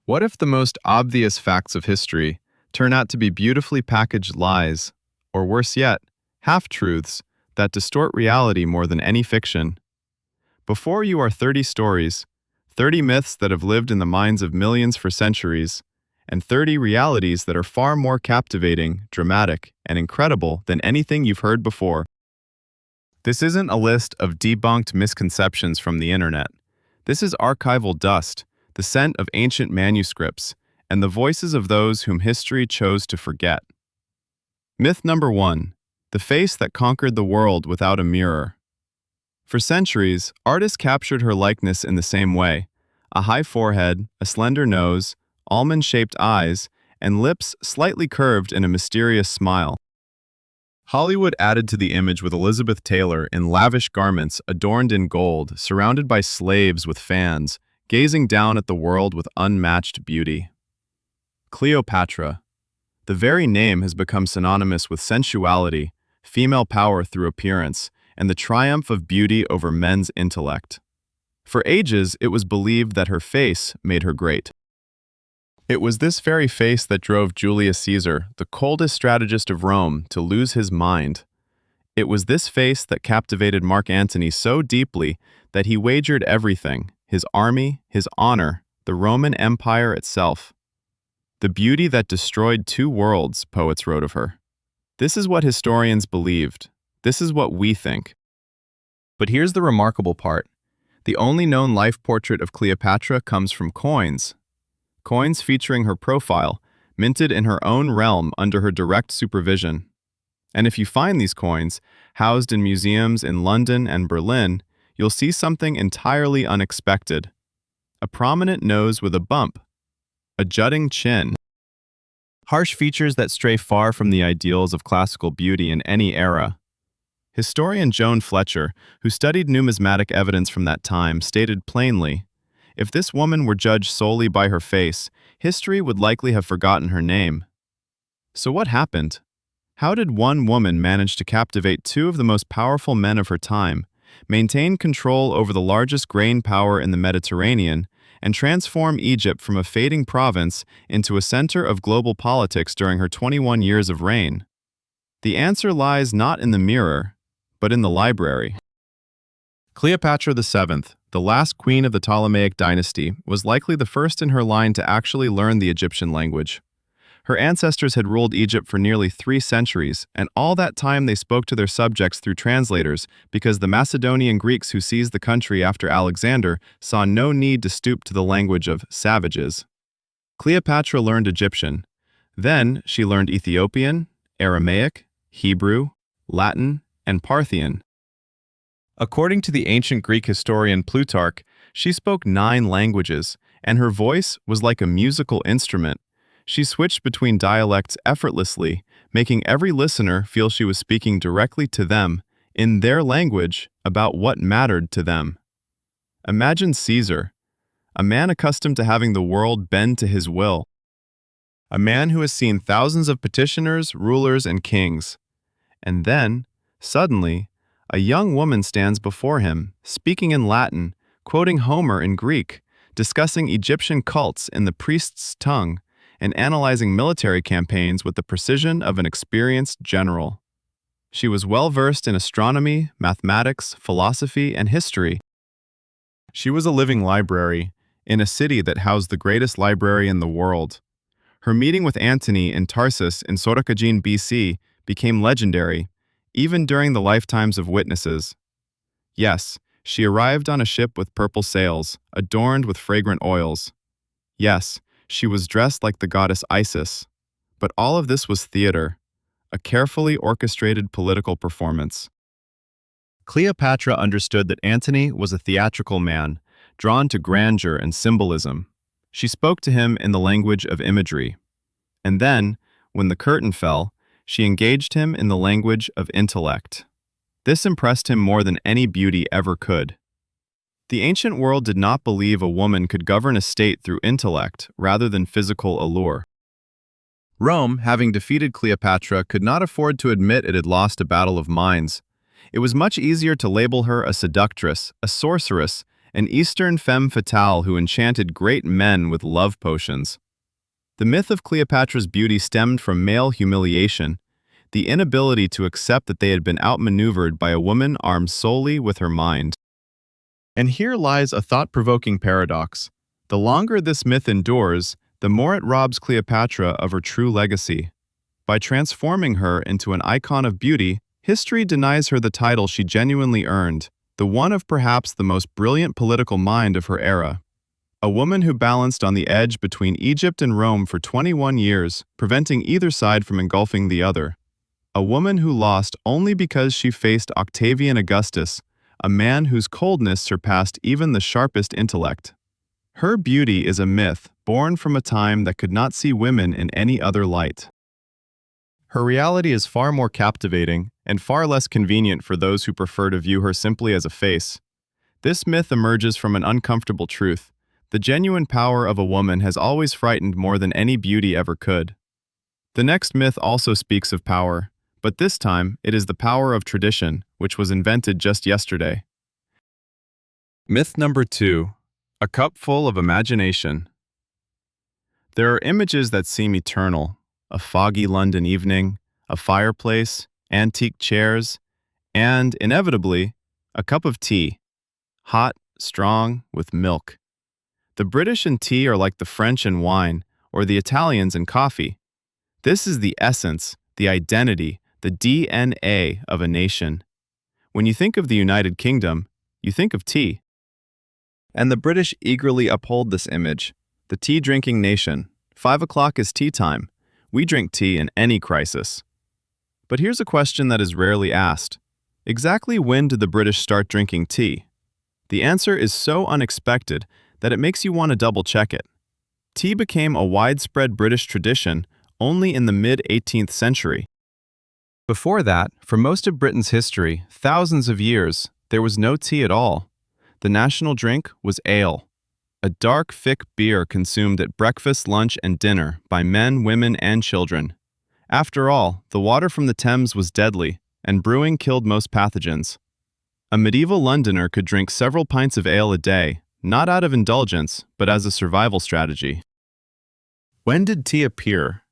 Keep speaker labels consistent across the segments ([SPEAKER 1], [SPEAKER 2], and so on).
[SPEAKER 1] What if the most obvious facts of history turn out to be beautifully packaged lies, or worse yet, half-truths that distort reality more than any fiction? Before you are 30 stories, 30 myths that have lived in the minds of millions for centuries, and 30 realities that are far more captivating, dramatic, and incredible than anything you've heard before. This isn't a list of debunked misconceptions from the internet. This is archival dust, the scent of ancient manuscripts, and the voices of those whom history chose to forget. Myth number 1. The face that conquered the world without a mirror. For centuries, artists captured her likeness in the same way: a high forehead, a slender nose, almond-shaped eyes, and lips slightly curved in a mysterious smile. Hollywood added to the image with Elizabeth Taylor in lavish garments adorned in gold, surrounded by slaves with fans, gazing down at the world with unmatched beauty. Cleopatra. The very name has become synonymous with sensuality, female power through appearance, and the triumph of beauty over men's intellect. For ages, it was believed that her face made her great. It was this very face that drove Julius Caesar, the coldest strategist of Rome, to lose his mind. It was this face that captivated Mark Antony so deeply that he wagered everything: his army, his honor, the Roman Empire itself. The beauty that destroyed two worlds, poets wrote of her. This is what historians believed. This is what we think. But here's the remarkable part. The only known life portrait of Cleopatra comes from coins. Coins featuring her profile, minted in her own realm under her direct supervision. And if you find these coins, housed in museums in London and Berlin, you'll see something entirely unexpected. A prominent nose with a bump. A jutting chin. Harsh features that stray far from the ideals of classical beauty in any era. Historian Joan Fletcher, who studied numismatic evidence from that time, stated plainly, if this woman were judged solely by her face, history would likely have forgotten her name. So what happened? How did one woman manage to captivate two of the most powerful men of her time, maintain control over the largest grain power in the Mediterranean, and transform Egypt from a fading province into a center of global politics during her 21 years of reign? The answer lies not in the mirror, but in the library. Cleopatra VII, the last queen of the Ptolemaic dynasty, was likely the first in her line to actually learn the Egyptian language. Her ancestors had ruled Egypt for nearly 3 centuries, and all that time they spoke to their subjects through translators because the Macedonian Greeks who seized the country after Alexander saw no need to stoop to the language of savages. Cleopatra learned Egyptian. Then she learned Ethiopian, Aramaic, Hebrew, Latin, and Parthian. According to the ancient Greek historian Plutarch, she spoke 9 languages, and her voice was like a musical instrument. She switched between dialects effortlessly, making every listener feel she was speaking directly to them, in their language, about what mattered to them. Imagine Caesar, a man accustomed to having the world bend to his will. A man who has seen thousands of petitioners, rulers, and kings. And then, suddenly, a young woman stands before him, speaking in Latin, quoting Homer in Greek, discussing Egyptian cults in the priest's tongue, and analyzing military campaigns with the precision of an experienced general. She was well-versed in astronomy, mathematics, philosophy, and history. She was a living library, in a city that housed the greatest library in the world. Her meeting with Antony in Tarsus in Soracogene, BC, became legendary, even during the lifetimes of witnesses. Yes, she arrived on a ship with purple sails, adorned with fragrant oils. Yes, she was dressed like the goddess Isis. But all of this was theater, a carefully orchestrated political performance. Cleopatra understood that Antony was a theatrical man, drawn to grandeur and symbolism. She spoke to him in the language of imagery. And then, when the curtain fell, she engaged him in the language of intellect. This impressed him more than any beauty ever could. The ancient world did not believe a woman could govern a state through intellect rather than physical allure. Rome, having defeated Cleopatra, could not afford to admit it had lost a battle of minds. It was much easier to label her a seductress, a sorceress, an Eastern femme fatale who enchanted great men with love potions. The myth of Cleopatra's beauty stemmed from male humiliation, the inability to accept that they had been outmaneuvered by a woman armed solely with her mind. And here lies a thought-provoking paradox. The longer this myth endures, the more it robs Cleopatra of her true legacy. By transforming her into an icon of beauty, history denies her the title she genuinely earned, the one of perhaps the most brilliant political mind of her era. A woman who balanced on the edge between Egypt and Rome for 21 years, preventing either side from engulfing the other. A woman who lost only because she faced Octavian Augustus, a man whose coldness surpassed even the sharpest intellect. Her beauty is a myth born from a time that could not see women in any other light. Her reality is far more captivating and far less convenient for those who prefer to view her simply as a face. This myth emerges from an uncomfortable truth. The genuine power of a woman has always frightened more than any beauty ever could. The next myth also speaks of power, but this time it is the power of tradition, which was invented just yesterday. Myth number 2. A cup full of imagination. There are images that seem eternal: a foggy London evening, a fireplace, antique chairs, and, inevitably, a cup of tea. Hot, strong, with milk. The British in tea are like the French in wine, or the Italians in coffee. This is the essence, the identity, the DNA of a nation. When you think of the United Kingdom, you think of tea. And the British eagerly uphold this image. The tea-drinking nation. 5 o'clock is tea time. We drink tea in any crisis. But here's a question that is rarely asked. Exactly when did the British start drinking tea? The answer is so unexpected that it makes you want to double-check it. Tea became a widespread British tradition only in the mid-18th century. Before that, for most of Britain's history, thousands of years, there was no tea at all. The national drink was ale, a dark, thick beer consumed at breakfast, lunch, and dinner by men, women, and children. After all, the water from the Thames was deadly, and brewing killed most pathogens. A medieval Londoner could drink several pints of ale a day, not out of indulgence, but as a survival strategy. When did tea appear?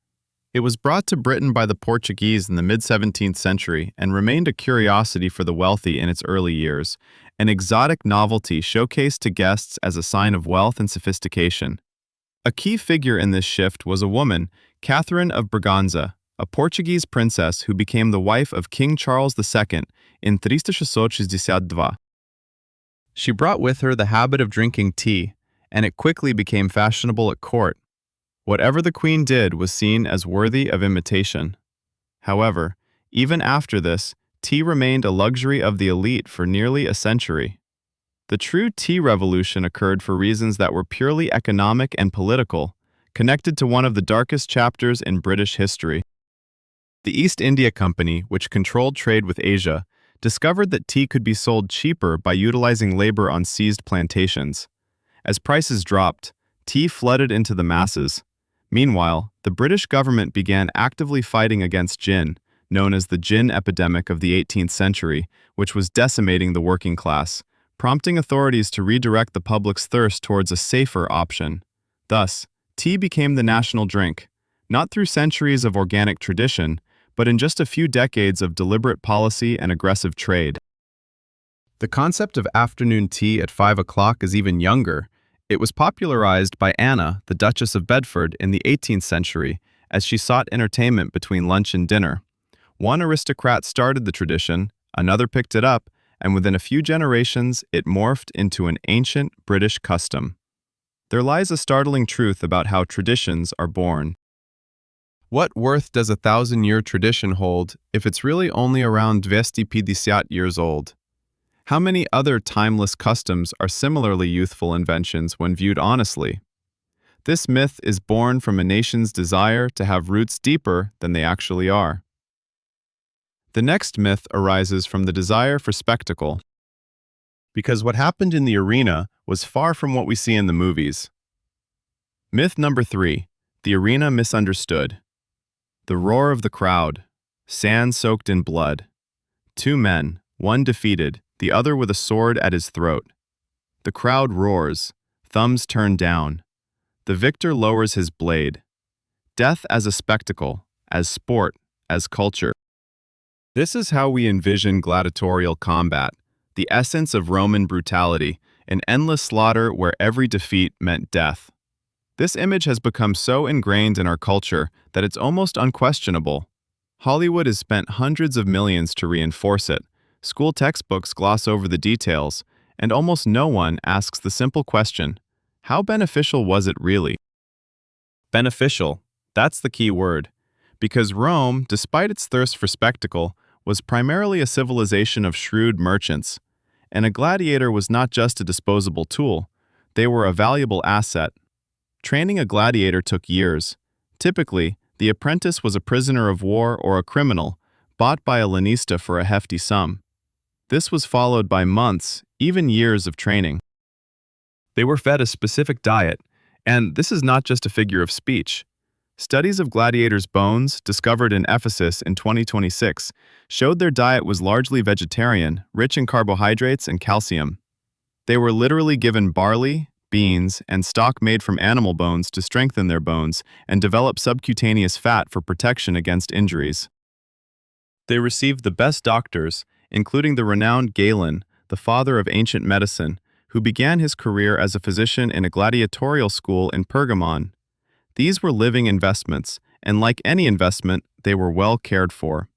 [SPEAKER 1] It was brought to Britain by the Portuguese in the mid-17th century and remained a curiosity for the wealthy in its early years, an exotic novelty showcased to guests as a sign of wealth and sophistication. A key figure in this shift was a woman, Catherine of Braganza, a Portuguese princess who became the wife of King Charles II in 1362. She brought with her the habit of drinking tea, and it quickly became fashionable at court. Whatever the queen did was seen as worthy of imitation. However, even after this, tea remained a luxury of the elite for nearly a century. The true tea revolution occurred for reasons that were purely economic and political, connected to one of the darkest chapters in British history. The East India Company, which controlled trade with Asia, discovered that tea could be sold cheaper by utilizing labor on seized plantations. As prices dropped, tea flooded into the masses. Meanwhile, the British government began actively fighting against gin, known as the gin epidemic of the 18th century, which was decimating the working class, prompting authorities to redirect the public's thirst towards a safer option. Thus, tea became the national drink, not through centuries of organic tradition, but in just a few decades of deliberate policy and aggressive trade. The concept of afternoon tea at 5 o'clock is even younger. It was popularized by Anna, the Duchess of Bedford, in the 18th century, as she sought entertainment between lunch and dinner. One aristocrat started the tradition, another picked it up, and within a few generations, it morphed into an ancient British custom. There lies a startling truth about how traditions are born. What worth does a 1,000-year tradition hold if it's really only around 250 years old? How many other timeless customs are similarly youthful inventions when viewed honestly? This myth is born from a nation's desire to have roots deeper than they actually are. The next myth arises from the desire for spectacle. Because what happened in the arena was far from what we see in the movies. Myth number 3, the arena misunderstood. The roar of the crowd, sand soaked in blood. 2 men, one defeated, the other with a sword at his throat. The crowd roars, thumbs turn down. The victor lowers his blade. Death as a spectacle, as sport, as culture. This is how we envision gladiatorial combat, the essence of Roman brutality, an endless slaughter where every defeat meant death. This image has become so ingrained in our culture that it's almost unquestionable. Hollywood has spent hundreds of millions to reinforce it. School textbooks gloss over the details, and almost no one asks the simple question, how beneficial was it really? Beneficial, that's the key word. Because Rome, despite its thirst for spectacle, was primarily a civilization of shrewd merchants. And a gladiator was not just a disposable tool, they were a valuable asset. Training a gladiator took years. Typically, the apprentice was a prisoner of war or a criminal, bought by a lanista for a hefty sum. This was followed by months, even years of training. They were fed a specific diet, and this is not just a figure of speech. Studies of gladiators' bones, discovered in Ephesus in 2026, showed their diet was largely vegetarian, rich in carbohydrates and calcium. They were literally given barley, beans, and stock made from animal bones to strengthen their bones and develop subcutaneous fat for protection against injuries. They received the best doctors, including the renowned Galen, the father of ancient medicine, who began his career as a physician in a gladiatorial school in Pergamon. These were living investments, and like any investment, they were well cared for.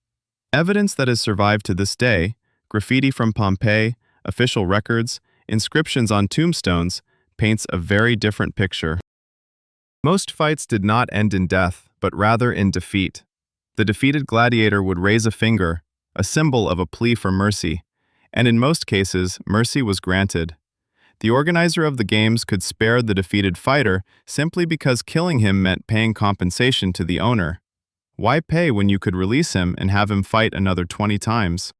[SPEAKER 1] Evidence that has survived to this day, graffiti from Pompeii, official records, inscriptions on tombstones, paints a very different picture. Most fights did not end in death, but rather in defeat. The defeated gladiator would raise a finger, a symbol of a plea for mercy, and in most cases, mercy was granted. The organizer of the games could spare the defeated fighter simply because killing him meant paying compensation to the owner. Why pay when you could release him and have him fight another 20 times?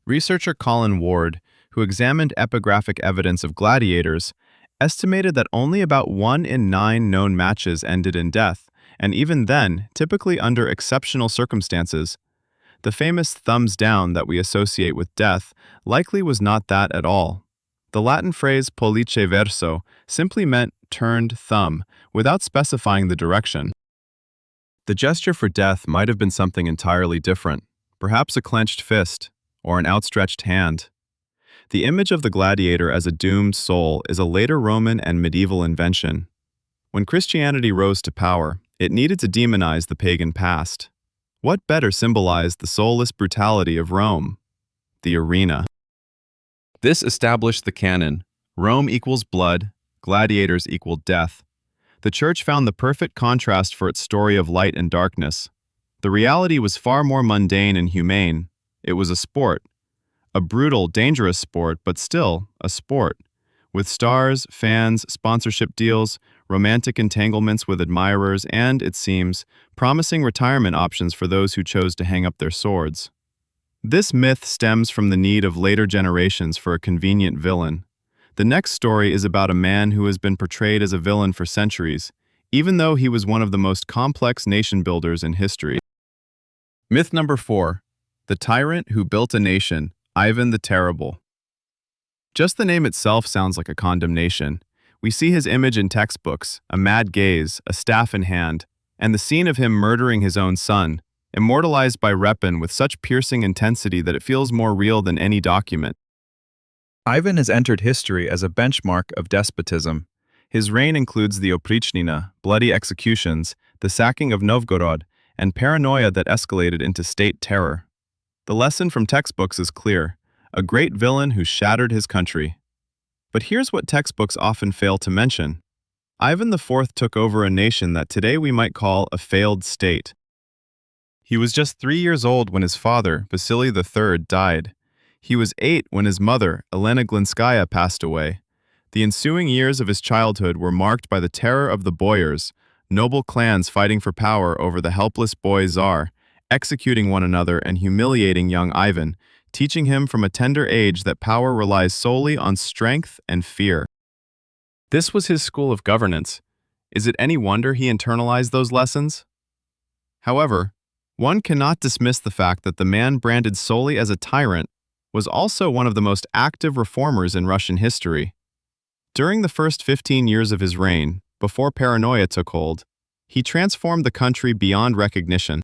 [SPEAKER 1] Researcher Colin Ward, who examined epigraphic evidence of gladiators, estimated that only about 1 in 9 known matches ended in death, and even then, typically under exceptional circumstances. The famous thumbs down that we associate with death likely was not that at all. The Latin phrase pollice verso simply meant turned thumb, without specifying the direction. The gesture for death might have been something entirely different, perhaps a clenched fist or an outstretched hand. The image of the gladiator as a doomed soul is a later Roman and medieval invention. When Christianity rose to power, it needed to demonize the pagan past. What better symbolized the soulless brutality of Rome? The arena. This established the canon. Rome equals blood, gladiators equal death. The church found the perfect contrast for its story of light and darkness. The reality was far more mundane and humane. It was a sport. A brutal, dangerous sport, but still a sport. With stars, fans, sponsorship deals, romantic entanglements with admirers, and, it seems, promising retirement options for those who chose to hang up their swords. This myth stems from the need of later generations for a convenient villain. The next story is about a man who has been portrayed as a villain for centuries, even though he was one of the most complex nation builders in history. Myth number 4. The tyrant who built a nation, Ivan the Terrible. Just the name itself sounds like a condemnation. We see his image in textbooks, a mad gaze, a staff in hand, and the scene of him murdering his own son, immortalized by Repin with such piercing intensity that it feels more real than any document. Ivan has entered history as a benchmark of despotism. His reign includes the Oprichnina, bloody executions, the sacking of Novgorod, and paranoia that escalated into state terror. The lesson from textbooks is clear: a great villain who shattered his country. But here's what textbooks often fail to mention. Ivan IV took over a nation that today we might call a failed state. He was just 3 years old when his father, Vasily III, died. He was 8 when his mother, Elena Glinskaya, passed away. The ensuing years of his childhood were marked by the terror of the boyars, noble clans fighting for power over the helpless boy Tsar, executing one another and humiliating young Ivan, teaching him from a tender age that power relies solely on strength and fear. This was his school of governance. Is it any wonder he internalized those lessons? However, one cannot dismiss the fact that the man branded solely as a tyrant was also one of the most active reformers in Russian history. During the first 15 years of his reign, before paranoia took hold, he transformed the country beyond recognition.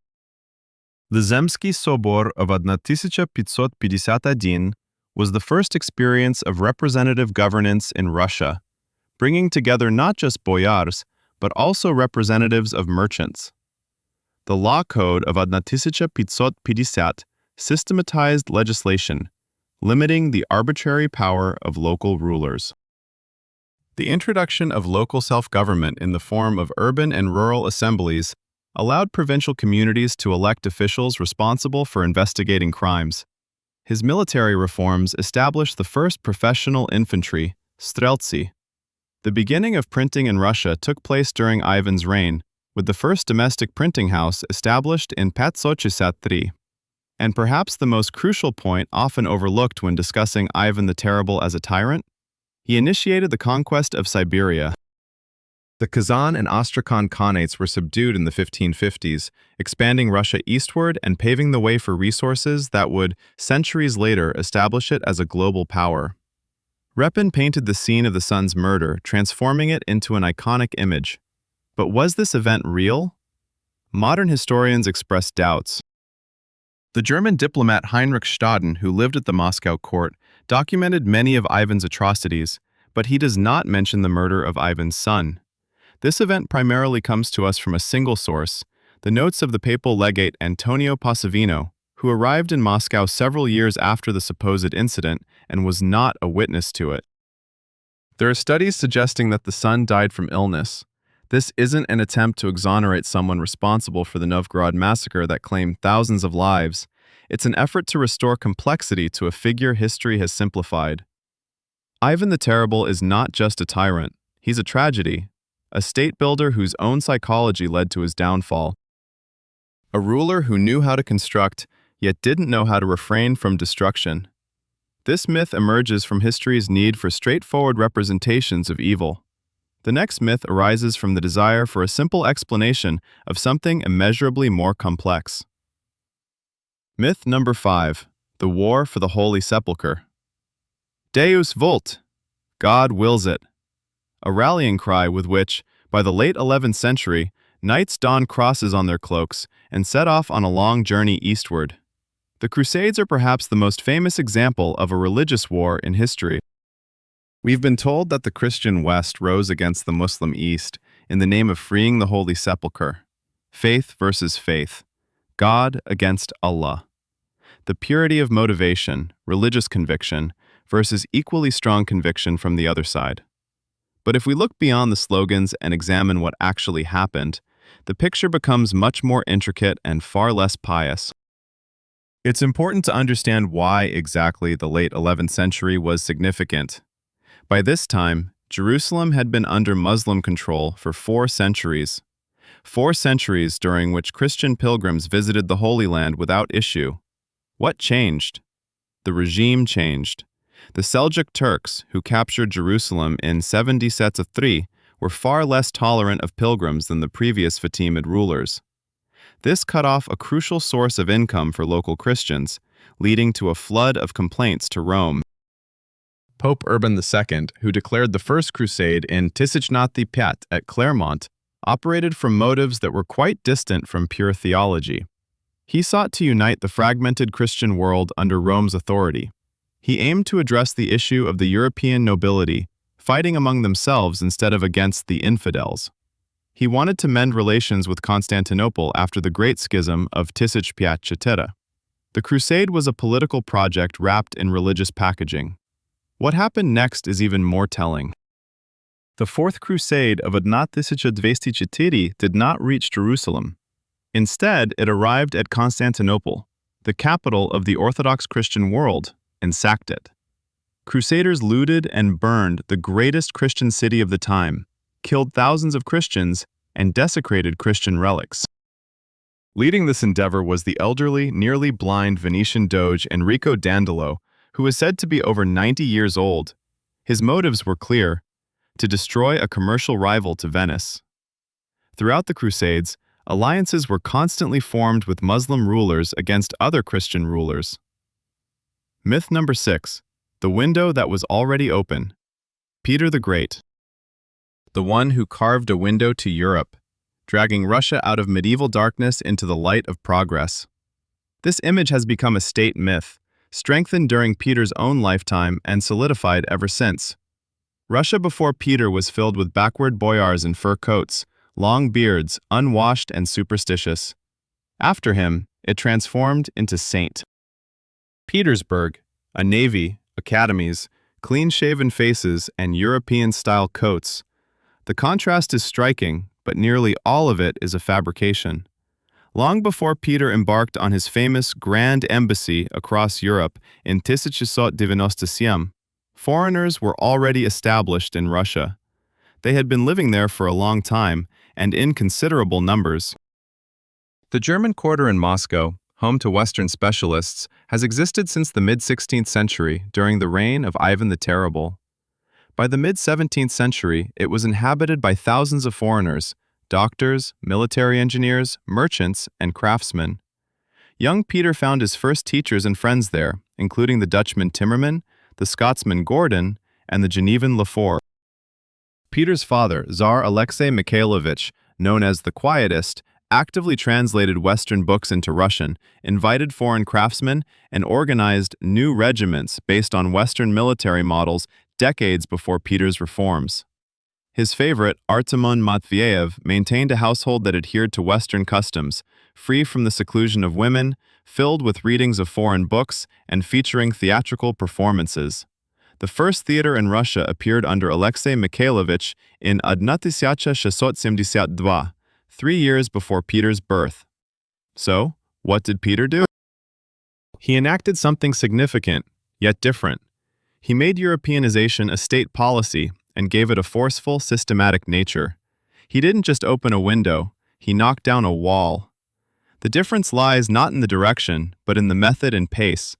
[SPEAKER 1] The Zemsky Sobor of 1551 was the first experience of representative governance in Russia, bringing together not just boyars, but also representatives of merchants. The Law Code of 1550 systematized legislation, limiting the arbitrary power of local rulers. The introduction of local self-government in the form of urban and rural assemblies allowed provincial communities to elect officials responsible for investigating crimes. His military reforms established the first professional infantry, streltsy. The beginning of printing in Russia took place during Ivan's reign, with the first domestic printing house established in 1563. And perhaps the most crucial point often overlooked when discussing Ivan the Terrible as a tyrant, he initiated the conquest of Siberia. The Kazan and Astrakhan Khanates were subdued in the 1550s, expanding Russia eastward and paving the way for resources that would, centuries later, establish it as a global power. Repin painted the scene of the son's murder, transforming it into an iconic image. But was this event real? Modern historians express doubts. The German diplomat Heinrich Staden, who lived at the Moscow court, documented many of Ivan's atrocities, but he does not mention the murder of Ivan's son. This event primarily comes to us from a single source, the notes of the papal legate Antonio Passavino, who arrived in Moscow several years after the supposed incident and was not a witness to it. There are studies suggesting that the son died from illness. This isn't an attempt to exonerate someone responsible for the Novgorod massacre that claimed thousands of lives. It's an effort to restore complexity to a figure history has simplified. Ivan the Terrible is not just a tyrant, he's a tragedy, a state builder whose own psychology led to his downfall. A ruler who knew how to construct, yet didn't know how to refrain from destruction. This myth emerges from history's need for straightforward representations of evil. The next myth arises from the desire for a simple explanation of something immeasurably more complex. Myth number 5. The War for the Holy Sepulchre. Deus vult, God wills it. A rallying cry with which, by the late 11th century, knights donned crosses on their cloaks and set off on a long journey eastward. The Crusades are perhaps the most famous example of a religious war in history. We've been told that the Christian West rose against the Muslim East in the name of freeing the Holy Sepulchre. Faith versus faith. God against Allah. The purity of motivation, religious conviction, versus equally strong conviction from the other side. But if we look beyond the slogans and examine what actually happened, the picture becomes much more intricate and far less pious. It's important to understand why exactly the late 11th century was significant. By this time, Jerusalem had been under Muslim control for 4 centuries. 4 centuries during which Christian pilgrims visited the Holy Land without issue. What changed? The regime changed. The Seljuk Turks, who captured Jerusalem in 773, were far less tolerant of pilgrims than the previous Fatimid rulers. This cut off a crucial source of income for local Christians, leading to a flood of complaints to Rome. Pope Urban II, who declared the First Crusade in Tysichnathi Piat at Clermont, operated from motives that were quite distant from pure theology. He sought to unite the fragmented Christian world under Rome's authority. He aimed to address the issue of the European nobility, fighting among themselves instead of against the infidels. He wanted to mend relations with Constantinople after the Great Schism of Tisichpiat-Chetera. The crusade was a political project wrapped in religious packaging. What happened next is even more telling. The Fourth Crusade of 1204 did not reach Jerusalem. Instead, it arrived at Constantinople, the capital of the Orthodox Christian world, and sacked it. Crusaders looted and burned the greatest Christian city of the time, killed thousands of Christians, and desecrated Christian relics. Leading this endeavor was the elderly, nearly blind Venetian Doge Enrico Dandolo, who was said to be over 90 years old. His motives were clear: to destroy a commercial rival to Venice. Throughout the Crusades, alliances were constantly formed with Muslim rulers against other Christian rulers. Myth number 6. The window that was already open. Peter the Great, the one who carved a window to Europe, dragging Russia out of medieval darkness into the light of progress. This image has become a state myth, strengthened during Peter's own lifetime and solidified ever since. Russia before Peter was filled with backward boyars in fur coats, long beards, unwashed and superstitious. After him, it transformed into St. Petersburg, a navy, academies, clean-shaven faces, and European-style coats. The contrast is striking, but nearly all of it is a fabrication. Long before Peter embarked on his famous Grand Embassy across Europe in 1697, foreigners were already established in Russia. They had been living there for a long time, and in considerable numbers. The German quarter in Moscow, home to Western specialists, has existed since the mid-16th century during the reign of Ivan the Terrible. By the mid-17th century, it was inhabited by thousands of foreigners, doctors, military engineers, merchants, and craftsmen. Young Peter found his first teachers and friends there, including the Dutchman Timmerman, the Scotsman Gordon, and the Genevan Lefort. Peter's father, Tsar Alexei Mikhailovich, known as the Quietist, actively translated Western books into Russian, invited foreign craftsmen, and organized new regiments based on Western military models decades before Peter's reforms. His favorite, Artemon Matveyev, maintained a household that adhered to Western customs, free from the seclusion of women, filled with readings of foreign books, and featuring theatrical performances. The first theater in Russia appeared under Alexei Mikhailovich in 1672, 3 years before Peter's birth. So, what did Peter do? He enacted something significant, yet different. He made Europeanization a state policy and gave it a forceful, systematic nature. He didn't just open a window, he knocked down a wall. The difference lies not in the direction, but in the method and pace.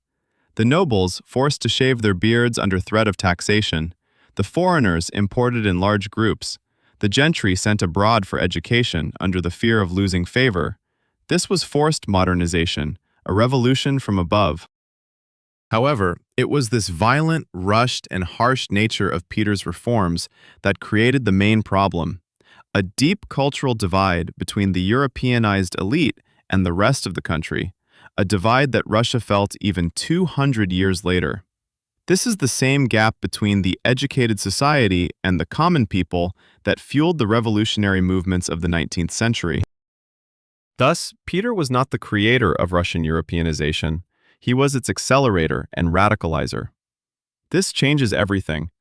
[SPEAKER 1] The nobles, forced to shave their beards under threat of taxation, the foreigners imported in large groups, the gentry sent abroad for education under the fear of losing favor. This was forced modernization, a revolution from above. However, it was this violent, rushed, and harsh nature of Peter's reforms that created the main problem: a deep cultural divide between the Europeanized elite and the rest of the country, a divide that Russia felt even 200 years later. This is the same gap between the educated society and the common people that fueled the revolutionary movements of the 19th century. Thus, Peter was not the creator of Russian Europeanization. He was its accelerator and radicalizer. This changes everything.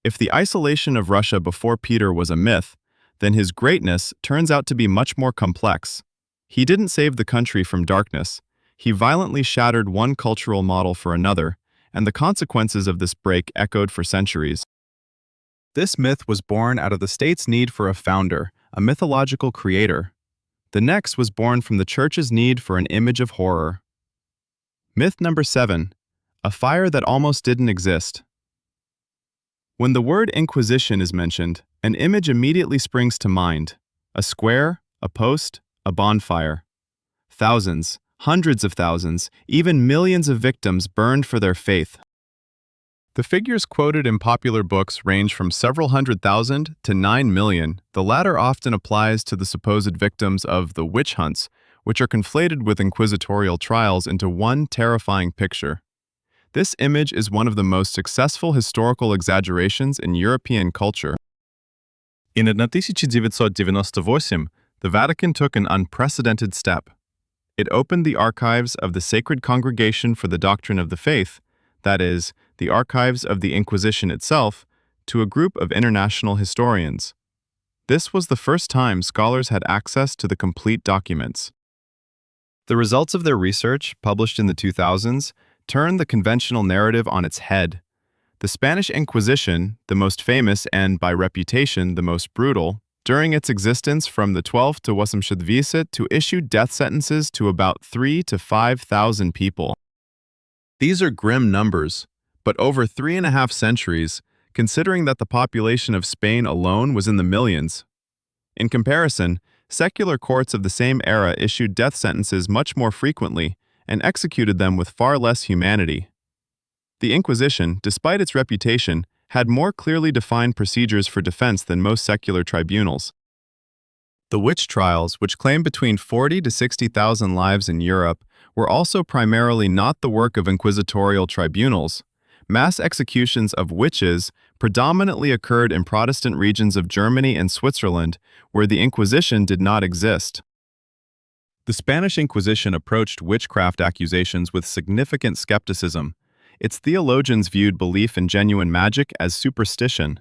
[SPEAKER 1] If the isolation of Russia before Peter was a myth, then his greatness turns out to be much more complex. He didn't save the country from darkness. He violently shattered one cultural model for another, and the consequences of this break echoed for centuries. This myth was born out of the state's need for a founder, a mythological creator. The next was born from the church's need for an image of horror. Myth number 7. A fire that almost didn't exist. When the word Inquisition is mentioned, an image immediately springs to mind: a square, a post, a bonfire. Thousands, hundreds of thousands, even millions of victims burned for their faith. The figures quoted in popular books range from several 100,000 to 9 million. The latter often applies to the supposed victims of the witch hunts, which are conflated with inquisitorial trials into one terrifying picture. This image is one of the most successful historical exaggerations in European culture. In 1998, the Vatican took an unprecedented step. It opened the archives of the Sacred Congregation for the Doctrine of the Faith, that is, the archives of the Inquisition itself, to a group of international historians. This was the first time scholars had access to the complete documents. The results of their research, published in the 2000s, turned the conventional narrative on its head. The Spanish Inquisition, the most famous and, by reputation, the most brutal, during its existence from the 12th to Wasamshadvisit to issue death sentences to about 3,000 to 5,000 people. These are grim numbers, but over 3.5 centuries, considering that the population of Spain alone was in the millions. In comparison, secular courts of the same era issued death sentences much more frequently and executed them with far less humanity. The Inquisition, despite its reputation, had more clearly defined procedures for defense than most secular tribunals. The witch trials, which claimed between 40 to 60,000 lives in Europe, were also primarily not the work of inquisitorial tribunals. Mass executions of witches predominantly occurred in Protestant regions of Germany and Switzerland, where the Inquisition did not exist. The Spanish Inquisition approached witchcraft accusations with significant skepticism. Its theologians viewed belief in genuine magic as superstition.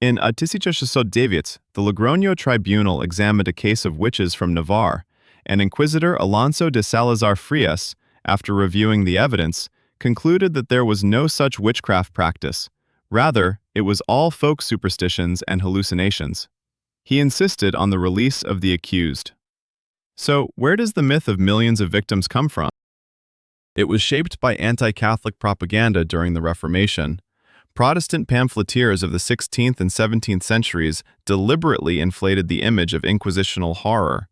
[SPEAKER 1] In 1609, the Logroño tribunal examined a case of witches from Navarre, and Inquisitor Alonso de Salazar Frias, after reviewing the evidence, concluded that there was no such witchcraft practice. Rather, it was all folk superstitions and hallucinations. He insisted on the release of the accused. So, where does the myth of millions of victims come from? It was shaped by anti-Catholic propaganda during the Reformation. Protestant pamphleteers of the 16th and 17th centuries deliberately inflated the image of inquisitional horror,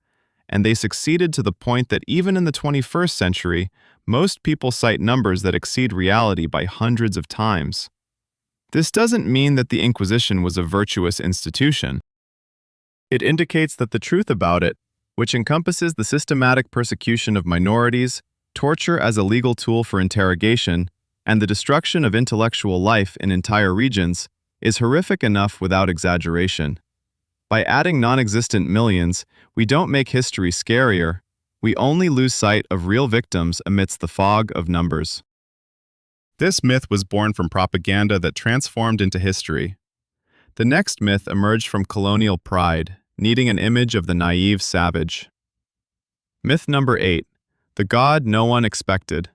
[SPEAKER 1] and they succeeded to the point that even in the 21st century, most people cite numbers that exceed reality by hundreds of times. This doesn't mean that the Inquisition was a virtuous institution. It indicates that the truth about it, which encompasses the systematic persecution of minorities, torture as a legal tool for interrogation, and the destruction of intellectual life in entire regions, is horrific enough without exaggeration. By adding non-existent millions, we don't make history scarier, we only lose sight of real victims amidst the fog of numbers. This myth was born from propaganda that transformed into history. The next myth emerged from colonial pride, needing an image of the naive savage. Myth number 8. The god no one expected.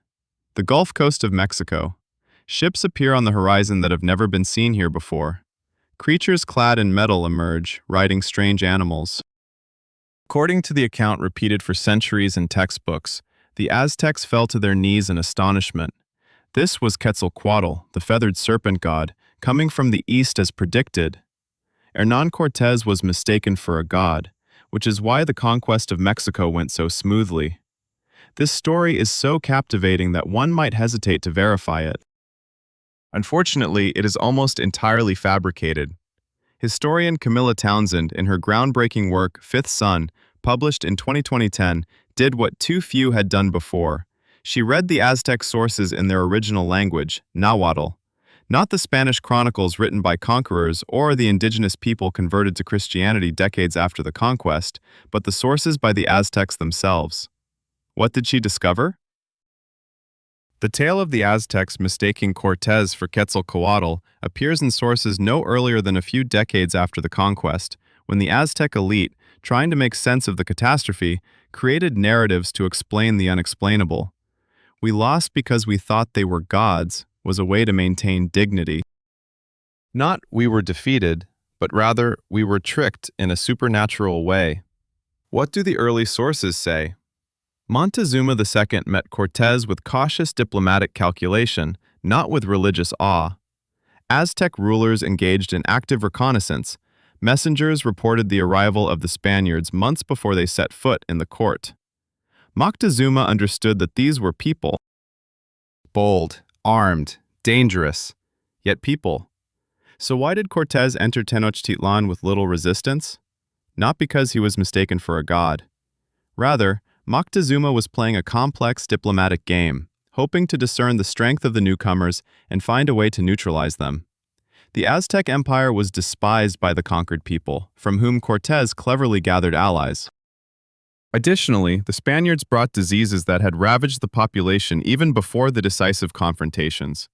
[SPEAKER 1] The Gulf Coast of Mexico. Ships appear on the horizon that have never been seen here before. Creatures clad in metal emerge, riding strange animals. According to the account repeated for centuries in textbooks, the Aztecs fell to their knees in astonishment. This was Quetzalcoatl, the feathered serpent god, coming from the east as predicted. Hernán Cortés was mistaken for a god, which is why the conquest of Mexico went so smoothly. This story is so captivating that one might hesitate to verify it. Unfortunately, it is almost entirely fabricated. Historian Camilla Townsend, in her groundbreaking work Fifth Sun, published in 2010, did what too few had done before. She read the Aztec sources in their original language, Nahuatl, not the Spanish chronicles written by conquerors or the indigenous people converted to Christianity decades after the conquest, but the sources by the Aztecs themselves. What did she discover? The tale of the Aztecs mistaking Cortés for Quetzalcoatl appears in sources no earlier than a few decades after the conquest, when the Aztec elite, trying to make sense of the catastrophe, created narratives to explain the unexplainable. "We lost because we thought they were gods" was a way to maintain dignity. Not "we were defeated," but rather "we were tricked in a supernatural way." What do the early sources say? Montezuma II met Cortés with cautious diplomatic calculation, not with religious awe. Aztec rulers engaged in active reconnaissance. Messengers reported the arrival of the Spaniards months before they set foot in the court. Moctezuma understood that these were people. Bold, armed, dangerous, yet people. So why did Cortés enter Tenochtitlan with little resistance? Not because he was mistaken for a god. Rather, Moctezuma was playing a complex diplomatic game, hoping to discern the strength of the newcomers and find a way to neutralize them. The Aztec Empire was despised by the conquered people, from whom Cortés cleverly gathered allies. Additionally, the Spaniards brought diseases that had ravaged the population even before the decisive confrontations.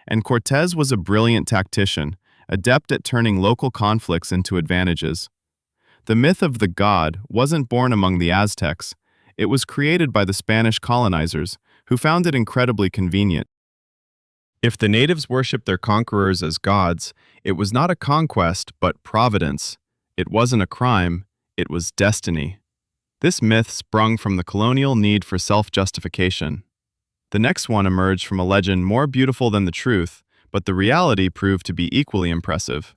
[SPEAKER 1] And Cortés was a brilliant tactician, adept at turning local conflicts into advantages. The myth of the god wasn't born among the Aztecs. It was created by the Spanish colonizers, who found it incredibly convenient. If the natives worshipped their conquerors as gods, it was not a conquest, but providence. It wasn't a crime, it was destiny. This myth sprung from the colonial need for self-justification. The next one emerged from a legend more beautiful than the truth, but the reality proved to be equally impressive.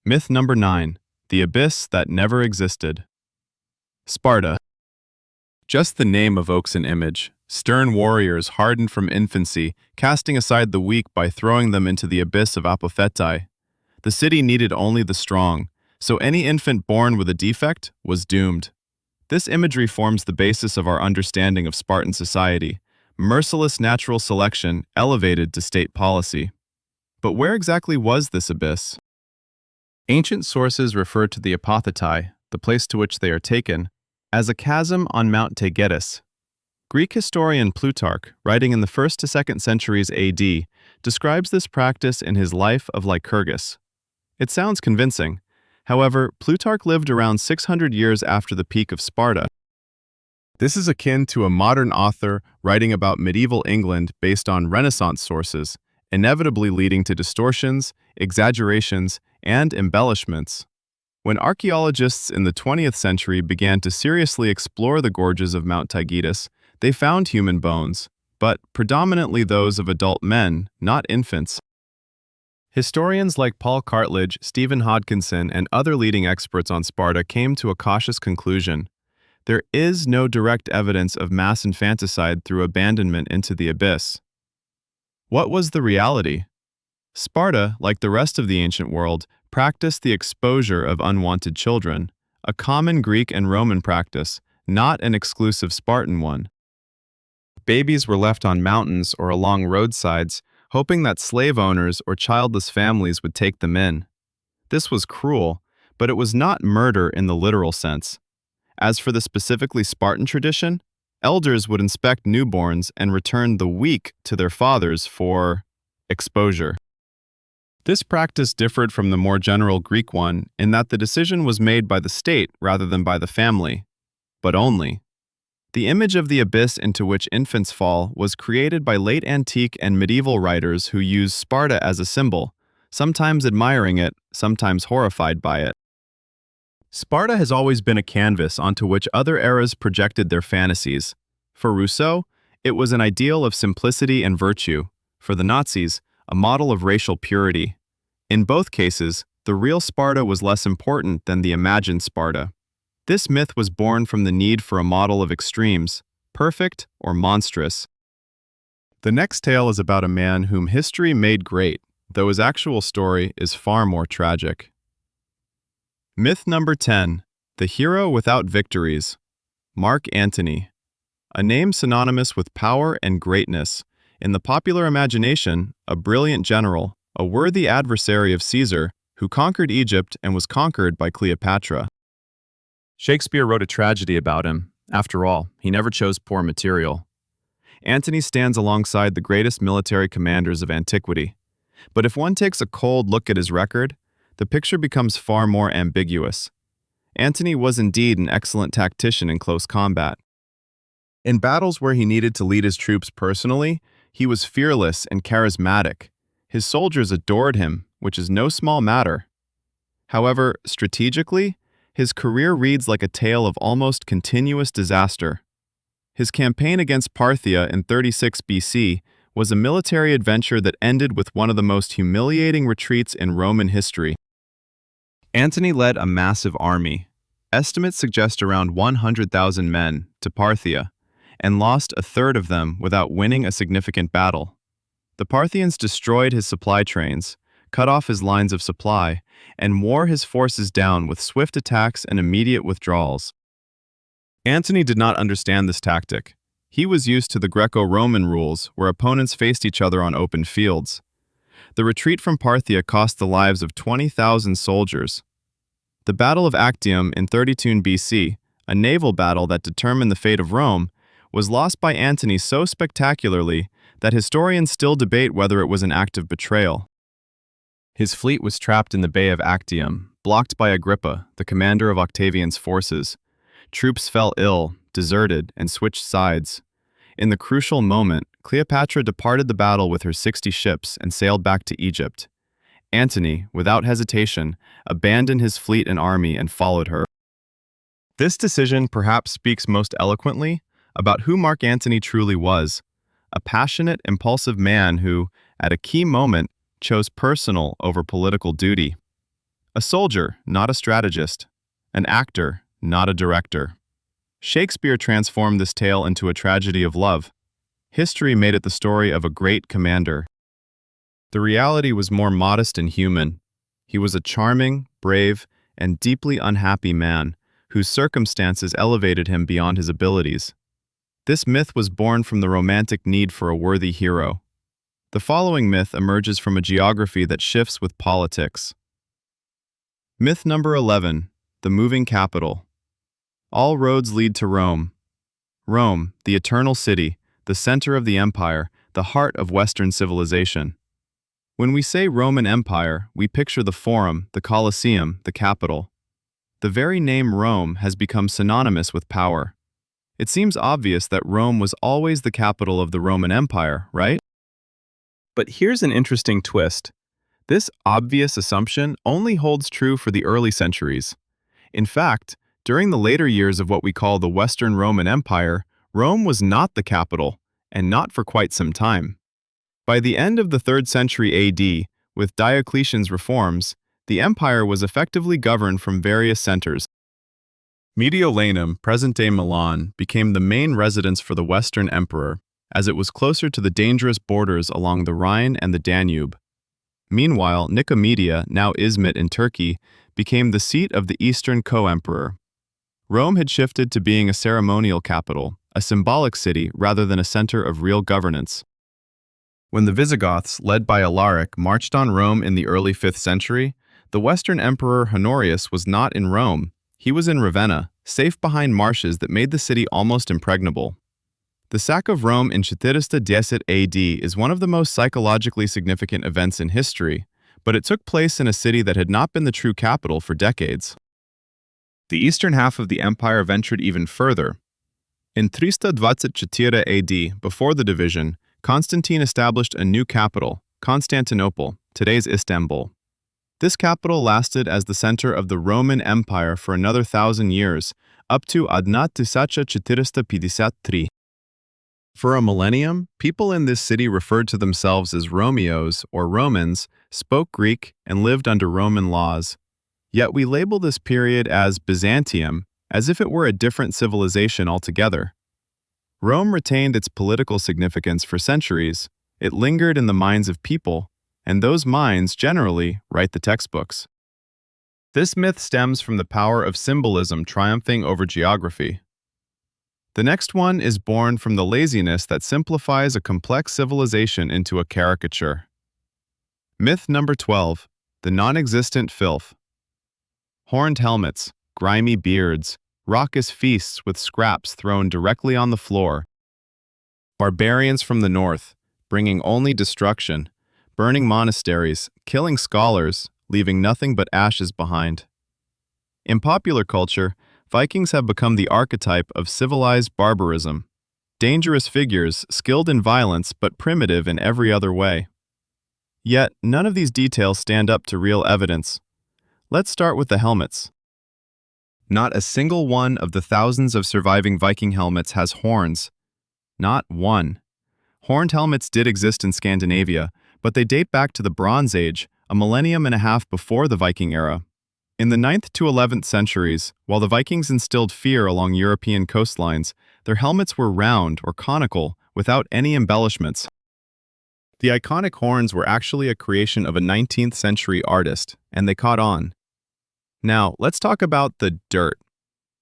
[SPEAKER 1] Myth number 9. The abyss that never existed. Sparta. Just the name evokes an image. Stern warriors hardened from infancy, casting aside the weak by throwing them into the abyss of apothetai. The city needed only the strong, so any infant born with a defect was doomed. This imagery forms the basis of our understanding of Spartan society, merciless natural selection elevated to state policy. But where exactly was this abyss? Ancient sources refer to the apothetai, the place to which they are taken, as a chasm on Mount Taygetus. Greek historian Plutarch, writing in the 1st to 2nd centuries AD, describes this practice in his Life of Lycurgus. It sounds convincing. However, Plutarch lived around 600 years after the peak of Sparta. This is akin to a modern author writing about medieval England based on Renaissance sources, inevitably leading to distortions, exaggerations, and embellishments. When archaeologists in the 20th century began to seriously explore the gorges of Mount Taygetus, they found human bones, but predominantly those of adult men, not infants. Historians like Paul Cartledge, Stephen Hodkinson, and other leading experts on Sparta came to a cautious conclusion. There is no direct evidence of mass infanticide through abandonment into the abyss. What was the reality? Sparta, like the rest of the ancient world, practiced the exposure of unwanted children, a common Greek and Roman practice, not an exclusive Spartan one. Babies were left on mountains or along roadsides, hoping that slave owners or childless families would take them in. This was cruel, but it was not murder in the literal sense. As for the specifically Spartan tradition, elders would inspect newborns and return the weak to their fathers for exposure. This practice differed from the more general Greek one in that the decision was made by the state rather than by the family, but only. The image of the abyss into which infants fall was created by late antique and medieval writers who used Sparta as a symbol, sometimes admiring it, sometimes horrified by it. Sparta has always been a canvas onto which other eras projected their fantasies. For Rousseau, it was an ideal of simplicity and virtue. For the Nazis, a model of racial purity. In both cases, the real Sparta was less important than the imagined Sparta. This myth was born from the need for a model of extremes, perfect or monstrous. The next tale is about a man whom history made great, though his actual story is far more tragic. Myth number 10. The Hero Without Victories. Mark Antony. A name synonymous with power and greatness. In the popular imagination, a brilliant general, a worthy adversary of Caesar, who conquered Egypt and was conquered by Cleopatra. Shakespeare wrote a tragedy about him. After all, he never chose poor material. Antony stands alongside the greatest military commanders of antiquity. But if one takes a cold look at his record, the picture becomes far more ambiguous. Antony was indeed an excellent tactician in close combat. In battles where he needed to lead his troops personally, he was fearless and charismatic. His soldiers adored him, which is no small matter. However, strategically, his career reads like a tale of almost continuous disaster. His campaign against Parthia in 36 BC was a military adventure that ended with one of the most humiliating retreats in Roman history. Antony led a massive army, estimates suggest around 100,000 men, to Parthia, and lost a third of them without winning a significant battle. The Parthians destroyed his supply trains, cut off his lines of supply, and wore his forces down with swift attacks and immediate withdrawals. Antony did not understand this tactic. He was used to the Greco-Roman rules, where opponents faced each other on open fields. The retreat from Parthia cost the lives of 20,000 soldiers. The Battle of Actium in 32 BC, a naval battle that determined the fate of Rome, was lost by Antony so spectacularly that historians still debate whether it was an act of betrayal. His fleet was trapped in the Bay of Actium, blocked by Agrippa, the commander of Octavian's forces. Troops fell ill, deserted, and switched sides. In the crucial moment, Cleopatra departed the battle with her 60 ships and sailed back to Egypt. Antony, without hesitation, abandoned his fleet and army and followed her. This decision perhaps speaks most eloquently about who Mark Antony truly was, a passionate, impulsive man who, at a key moment, chose personal over political duty. A soldier, not a strategist. An actor, not a director. Shakespeare transformed this tale into a tragedy of love. History made it the story of a great commander. The reality was more modest and human. He was a charming, brave, and deeply unhappy man, whose circumstances elevated him beyond his abilities. This myth was born from the romantic need for a worthy hero. The following myth emerges from a geography that shifts with politics. Myth number 11, the moving capital. All roads lead to Rome. Rome, the eternal city, the center of the empire, the heart of Western civilization. When we say Roman Empire, we picture the Forum, the Colosseum, the Capitol. The very name Rome has become synonymous with power. It seems obvious that Rome was always the capital of the Roman Empire, right? But here's an interesting twist. This obvious assumption only holds true for the early centuries. In fact, during the later years of what we call the Western Roman Empire, Rome was not the capital, and not for quite some time. By the end of the 3rd century AD, with Diocletian's reforms, the empire was effectively governed from various centers. Mediolanum, present-day Milan, became the main residence for the Western Emperor, as it was closer to the dangerous borders along the Rhine and the Danube. Meanwhile, Nicomedia, now Izmit in Turkey, became the seat of the Eastern co-emperor. Rome had shifted to being a ceremonial capital, a symbolic city rather than a center of real governance. When the Visigoths, led by Alaric, marched on Rome in the early 5th century, the Western Emperor Honorius was not in Rome. He was in Ravenna, safe behind marshes that made the city almost impregnable. The sack of Rome in 410 AD is one of the most psychologically significant events in history, but it took place in a city that had not been the true capital for decades. The eastern half of the empire ventured even further. In 324 AD, before the division, Constantine established a new capital, Constantinople, today's Istanbul. This capital lasted as the center of the Roman Empire for another 1,000 years, up to 1453. For a millennium, people in this city referred to themselves as Romeos or Romans, spoke Greek, and lived under Roman laws. Yet we label this period as Byzantium, as if it were a different civilization altogether. Rome retained its political significance for centuries. It lingered in the minds of people, and those minds generally write the textbooks. This myth stems from the power of symbolism triumphing over geography. The next one is born from the laziness that simplifies a complex civilization into a caricature. Myth number 12, the non-existent filth. Horned helmets, grimy beards, raucous feasts with scraps thrown directly on the floor. Barbarians from the north, bringing only destruction, burning monasteries, killing scholars, leaving nothing but ashes behind. In popular culture, Vikings have become the archetype of civilized barbarism. Dangerous figures, skilled in violence but primitive in every other way. Yet, none of these details stand up to real evidence. Let's start with the helmets. Not a single one of the thousands of surviving Viking helmets has horns. Not one. Horned helmets did exist in Scandinavia, but they date back to the Bronze Age, a millennium and a half before the Viking era. In the 9th to 11th centuries, while the Vikings instilled fear along European coastlines, their helmets were round or conical, without any embellishments. The iconic horns were actually a creation of a 19th century artist, and they caught on. Now, let's talk about the dirt.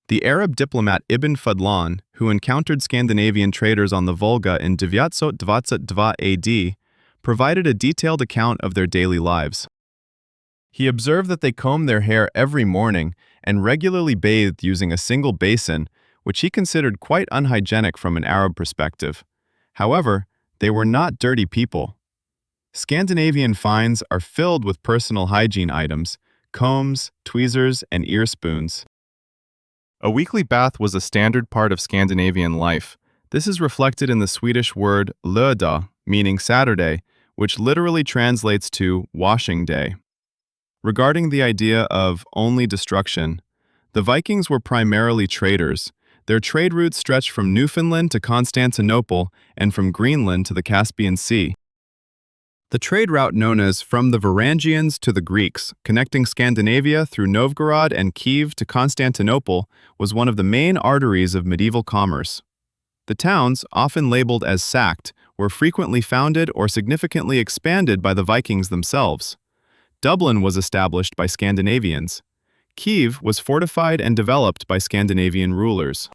[SPEAKER 1] The Arab diplomat Ibn Fadlan, who encountered Scandinavian traders on the Volga in 922 AD, provided a detailed account of their daily lives. He observed that they combed their hair every morning and regularly bathed using a single basin, which he considered quite unhygienic from an Arab perspective. However, they were not dirty people. Scandinavian finds are filled with personal hygiene items, combs, tweezers, and ear spoons. A weekly bath was a standard part of Scandinavian life. This is reflected in the Swedish word lördag, meaning Saturday, which literally translates to washing day. Regarding the idea of only destruction, the Vikings were primarily traders. Their trade routes stretched from Newfoundland to Constantinople and from Greenland to the Caspian Sea. The trade route known as from the Varangians to the Greeks, connecting Scandinavia through Novgorod and Kiev to Constantinople, was one of the main arteries of medieval commerce. The towns, often labeled as sacked, were frequently founded or significantly expanded by the Vikings themselves. Dublin was established by Scandinavians. Kiev was fortified and developed by Scandinavian rulers.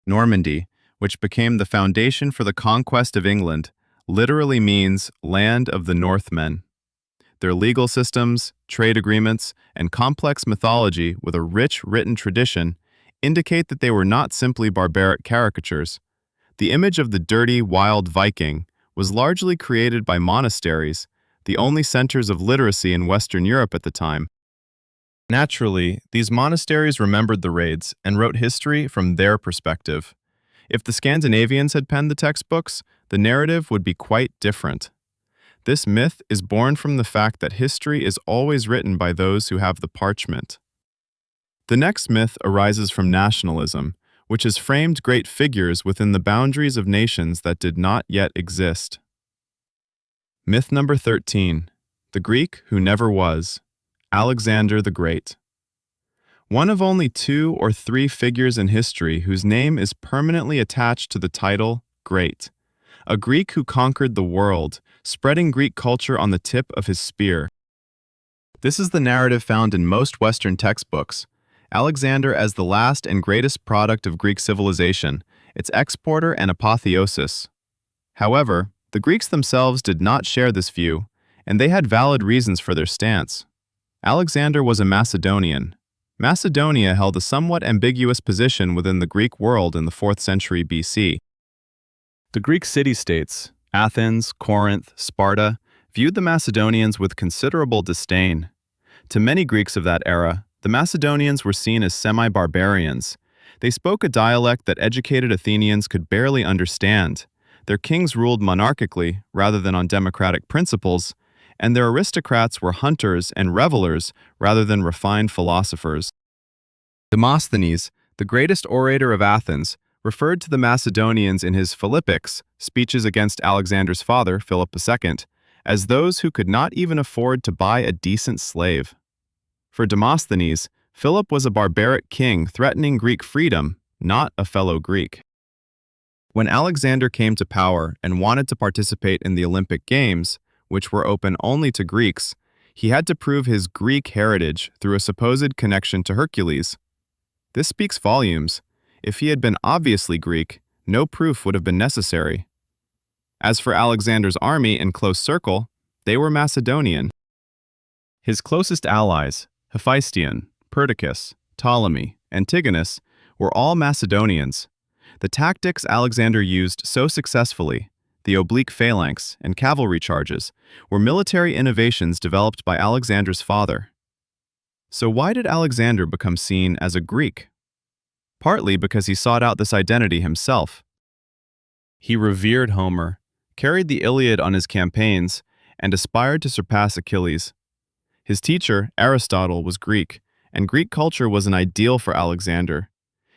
[SPEAKER 1] Normandy, which became the foundation for the conquest of England, literally means land of the Northmen. Their legal systems, trade agreements, and complex mythology with a rich written tradition indicate that they were not simply barbaric caricatures. The image of the dirty, wild Viking was largely created by monasteries, the only centers of literacy in Western Europe at the time. Naturally, these monasteries remembered the raids and wrote history from their perspective. If the Scandinavians had penned the textbooks, the narrative would be quite different. This myth is born from the fact that history is always written by those who have the parchment. The next myth arises from nationalism, which has framed great figures within the boundaries of nations that did not yet exist. Myth number 13. The Greek who never was. Alexander the Great. One of only 2 or 3 figures in history whose name is permanently attached to the title Great. A Greek who conquered the world, spreading Greek culture on the tip of his spear. This is the narrative found in most Western textbooks. Alexander as the last and greatest product of Greek civilization, its exporter and apotheosis. However, the Greeks themselves did not share this view, and they had valid reasons for their stance. Alexander was a Macedonian. Macedonia held a somewhat ambiguous position within the Greek world in the 4th century BC. The Greek city-states, Athens, Corinth, Sparta, viewed the Macedonians with considerable disdain. To many Greeks of that era, the Macedonians were seen as semi-barbarians. They spoke a dialect that educated Athenians could barely understand. Their kings ruled monarchically rather than on democratic principles, and their aristocrats were hunters and revelers rather than refined philosophers. Demosthenes, the greatest orator of Athens, referred to the Macedonians in his Philippics, speeches against Alexander's father, Philip II, as those who could not even afford to buy a decent slave. For Demosthenes, Philip was a barbaric king threatening Greek freedom, not a fellow Greek. When Alexander came to power and wanted to participate in the Olympic Games, which were open only to Greeks, he had to prove his Greek heritage through a supposed connection to Hercules. This speaks volumes. If he had been obviously Greek, no proof would have been necessary. As for Alexander's army and close circle, they were Macedonian. His closest allies, Hephaestion, Perdiccas, Ptolemy, Antigonus, were all Macedonians. The tactics Alexander used so successfully, the oblique phalanx and cavalry charges, were military innovations developed by Alexander's father. So why did Alexander become seen as a Greek? Partly because he sought out this identity himself. He revered Homer, carried the Iliad on his campaigns, and aspired to surpass Achilles. His teacher, Aristotle, was Greek, and Greek culture was an ideal for Alexander.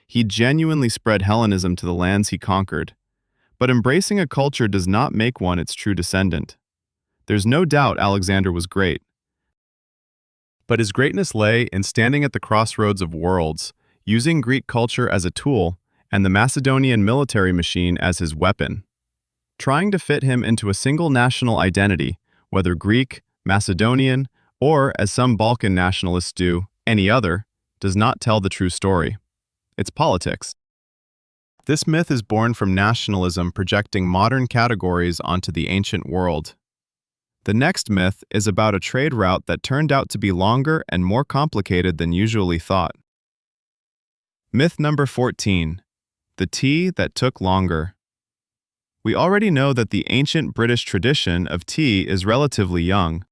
[SPEAKER 1] He genuinely spread Hellenism to the lands he conquered. But embracing a culture does not make one its true descendant. There's no doubt Alexander was great. But his greatness lay in standing at the crossroads of worlds, using Greek culture as a tool and the Macedonian military machine as his weapon. Trying to fit him into a single national identity, whether Greek, Macedonian, or, as some Balkan nationalists do, any other, does not tell the true story. It's politics. This myth is born from nationalism projecting modern categories onto the ancient world. The next myth is about a trade route that turned out to be longer and more complicated than usually thought. Myth number 14. The tea that took longer. We already know that the ancient British tradition of tea is relatively young.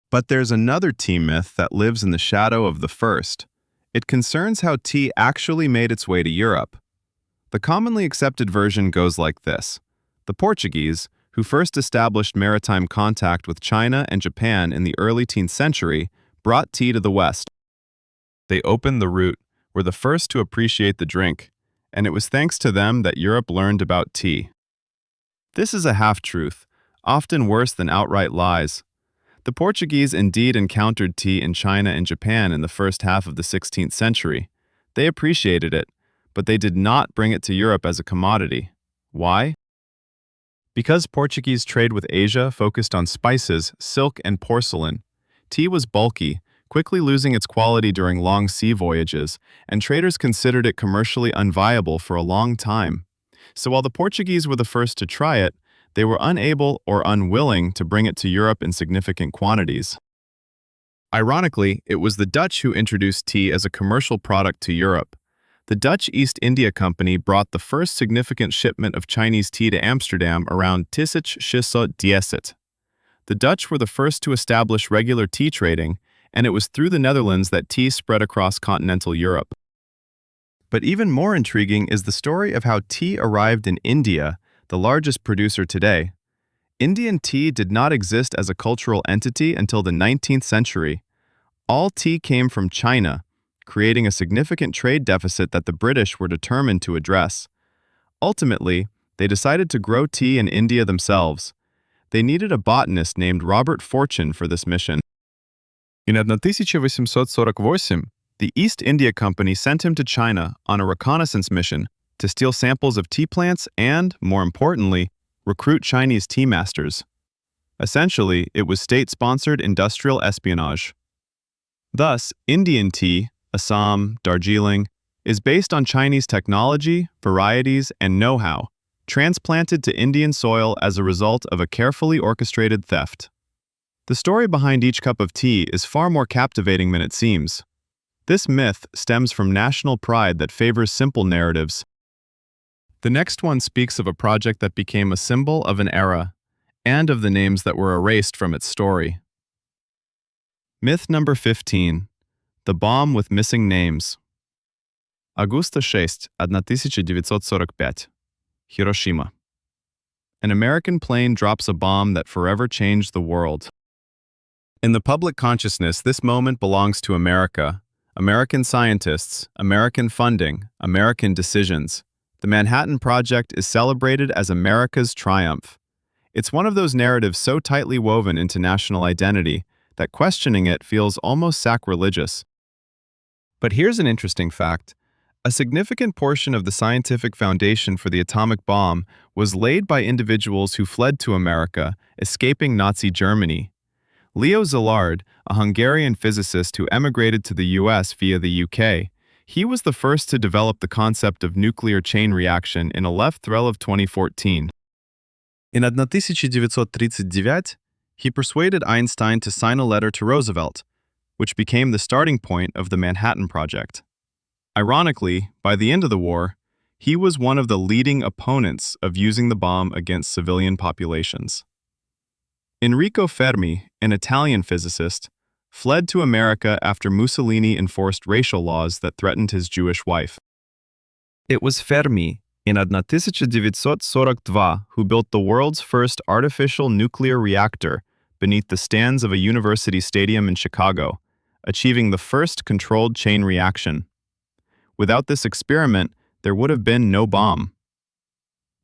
[SPEAKER 1] But there's another tea myth that lives in the shadow of the first. It concerns how tea actually made its way to Europe. The commonly accepted version goes like this. The Portuguese, who first established maritime contact with China and Japan in the early 10th century, brought tea to the West. They opened the route, were the first to appreciate the drink, and it was thanks to them that Europe learned about tea. This is a half-truth, often worse than outright lies. The Portuguese indeed encountered tea in China and Japan in the first half of the 16th century. They appreciated it, but they did not bring it to Europe as a commodity. Why? Because Portuguese trade with Asia focused on spices, silk, and porcelain, tea was bulky, quickly losing its quality during long sea voyages, and traders considered it commercially unviable for a long time. So while the Portuguese were the first to try it, they were unable or unwilling to bring it to Europe in significant quantities. Ironically, it was the Dutch who introduced tea as a commercial product to Europe. The Dutch East India Company brought the first significant shipment of Chinese tea to Amsterdam around 1610. The Dutch were the first to establish regular tea trading, and it was through the Netherlands that tea spread across continental Europe. But even more intriguing is the story of how tea arrived in India, the largest producer today. Indian tea did not exist as a cultural entity until the 19th century. All tea came from China, creating a significant trade deficit that the British were determined to address. Ultimately, they decided to grow tea in India themselves. They needed a botanist named Robert Fortune for this mission. In 1848, the East India Company sent him to China on a reconnaissance mission to steal samples of tea plants and, more importantly, recruit Chinese tea masters. Essentially, it was state-sponsored industrial espionage. Thus, Indian tea, Assam, Darjeeling, is based on Chinese technology, varieties, and know-how, transplanted to Indian soil as a result of a carefully orchestrated theft. The story behind each cup of tea is far more captivating than it seems. This myth stems from national pride that favors simple narratives. The next one speaks of a project that became a symbol of an era, and of the names that were erased from its story. Myth number 15. The bomb with missing names. Augusta 6, 1945. Hiroshima. An American plane drops a bomb that forever changed the world. In the public consciousness, this moment belongs to America, American scientists, American funding, American decisions. The Manhattan Project is celebrated as America's triumph. It's one of those narratives so tightly woven into national identity that questioning it feels almost sacrilegious. But here's an interesting fact. A significant portion of the scientific foundation for the atomic bomb was laid by individuals who fled to America, escaping Nazi Germany. Leo Szilard, a Hungarian physicist who emigrated to the US via the UK, he was the first to develop the concept of nuclear chain reaction in a left thrill of 2014. In 1939, he persuaded Einstein to sign a letter to Roosevelt, which became the starting point of the Manhattan Project. Ironically, by the end of the war, he was one of the leading opponents of using the bomb against civilian populations. Enrico Fermi, an Italian physicist, fled to America after Mussolini enforced racial laws that threatened his Jewish wife. It was Fermi, in 1942, who built the world's first artificial nuclear reactor beneath the stands of a university stadium in Chicago, achieving the first controlled chain reaction. Without this experiment, there would have been no bomb.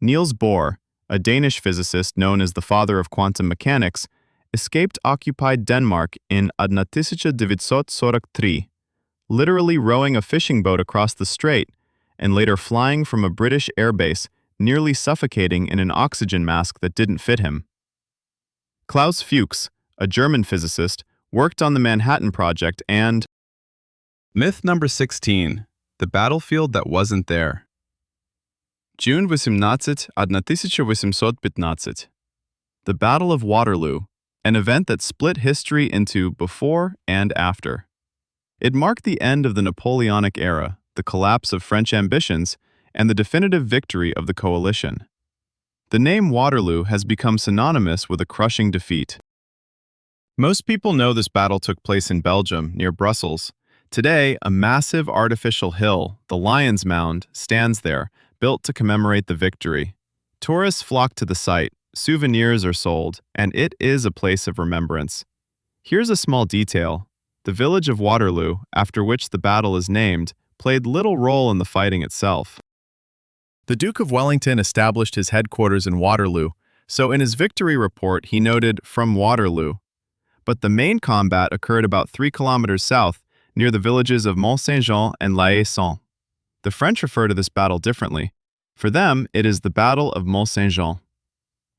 [SPEAKER 1] Niels Bohr, a Danish physicist known as the father of quantum mechanics, escaped occupied Denmark in 1943, literally rowing a fishing boat across the strait, and later flying from a British airbase, nearly suffocating in an oxygen mask that didn't fit him. Klaus Fuchs, a German physicist, worked on the Manhattan Project and... Myth number 16. The battlefield that wasn't there. June 18, 1815. The Battle of Waterloo, an event that split history into before and after. It marked the end of the Napoleonic era, the collapse of French ambitions, and the definitive victory of the coalition. The name Waterloo has become synonymous with a crushing defeat. Most people know this battle took place in Belgium, near Brussels. Today, a massive artificial hill, the Lion's Mound, stands there, built to commemorate the victory. Tourists flock to the site, souvenirs are sold, and it is a place of remembrance. Here's a small detail. The village of Waterloo, after which the battle is named, played little role in the fighting itself. The Duke of Wellington established his headquarters in Waterloo, so in his victory report he noted, "From Waterloo." But the main combat occurred about 3 kilometers south, near the villages of Mont-Saint-Jean and La Haye-Saint. The French refer to this battle differently. For them, it is the Battle of Mont Saint-Jean.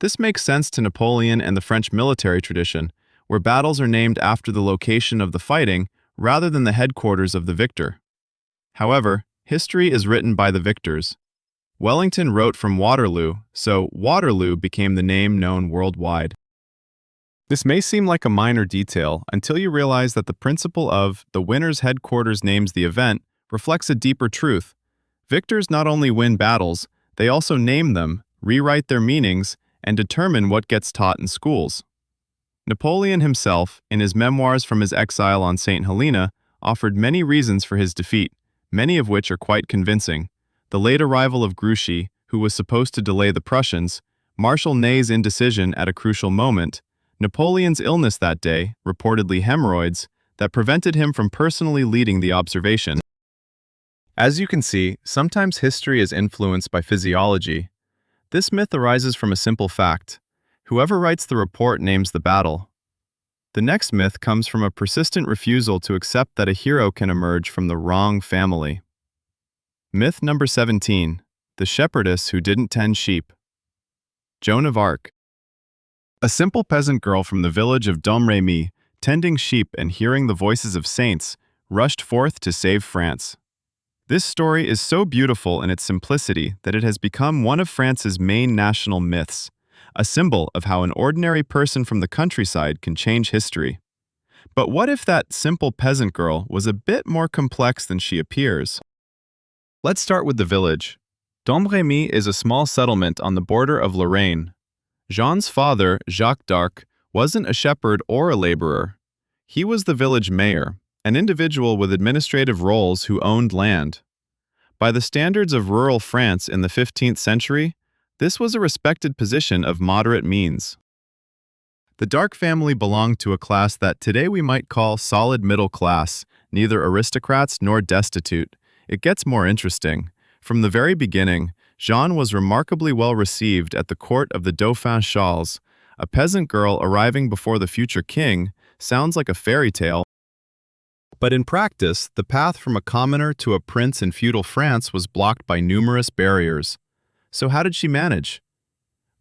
[SPEAKER 1] This makes sense to Napoleon and the French military tradition, where battles are named after the location of the fighting rather than the headquarters of the victor. However, history is written by the victors. Wellington wrote from Waterloo, so Waterloo became the name known worldwide. This may seem like a minor detail until you realize that the principle of the winner's headquarters names the event reflects a deeper truth. Victors not only win battles, they also name them, rewrite their meanings, and determine what gets taught in schools. Napoleon himself, in his memoirs from his exile on St. Helena, offered many reasons for his defeat, many of which are quite convincing. The late arrival of Grouchy, who was supposed to delay the Prussians, Marshal Ney's indecision at a crucial moment, Napoleon's illness that day, reportedly hemorrhoids, that prevented him from personally leading the observation. As you can see, sometimes history is influenced by physiology. This myth arises from a simple fact. Whoever writes the report names the battle. The next myth comes from a persistent refusal to accept that a hero can emerge from the wrong family. Myth number 17. The shepherdess who didn't tend sheep. Joan of Arc. A simple peasant girl from the village of Domremy, tending sheep and hearing the voices of saints, rushed forth to save France. This story is so beautiful in its simplicity that it has become one of France's main national myths, a symbol of how an ordinary person from the countryside can change history. But what if that simple peasant girl was a bit more complex than she appears? Let's start with the village. Domremy is a small settlement on the border of Lorraine. Jean's father, Jacques d'Arc, wasn't a shepherd or a laborer. He was the village mayor, an individual with administrative roles who owned land. By the standards of rural France in the 15th century, this was a respected position of moderate means. The d'Arc family belonged to a class that today we might call solid middle class, neither aristocrats nor destitute. It gets more interesting. From the very beginning, Jeanne was remarkably well received at the court of the Dauphin Charles. A peasant girl arriving before the future king sounds like a fairy tale. But in practice, the path from a commoner to a prince in feudal France was blocked by numerous barriers. So how did she manage?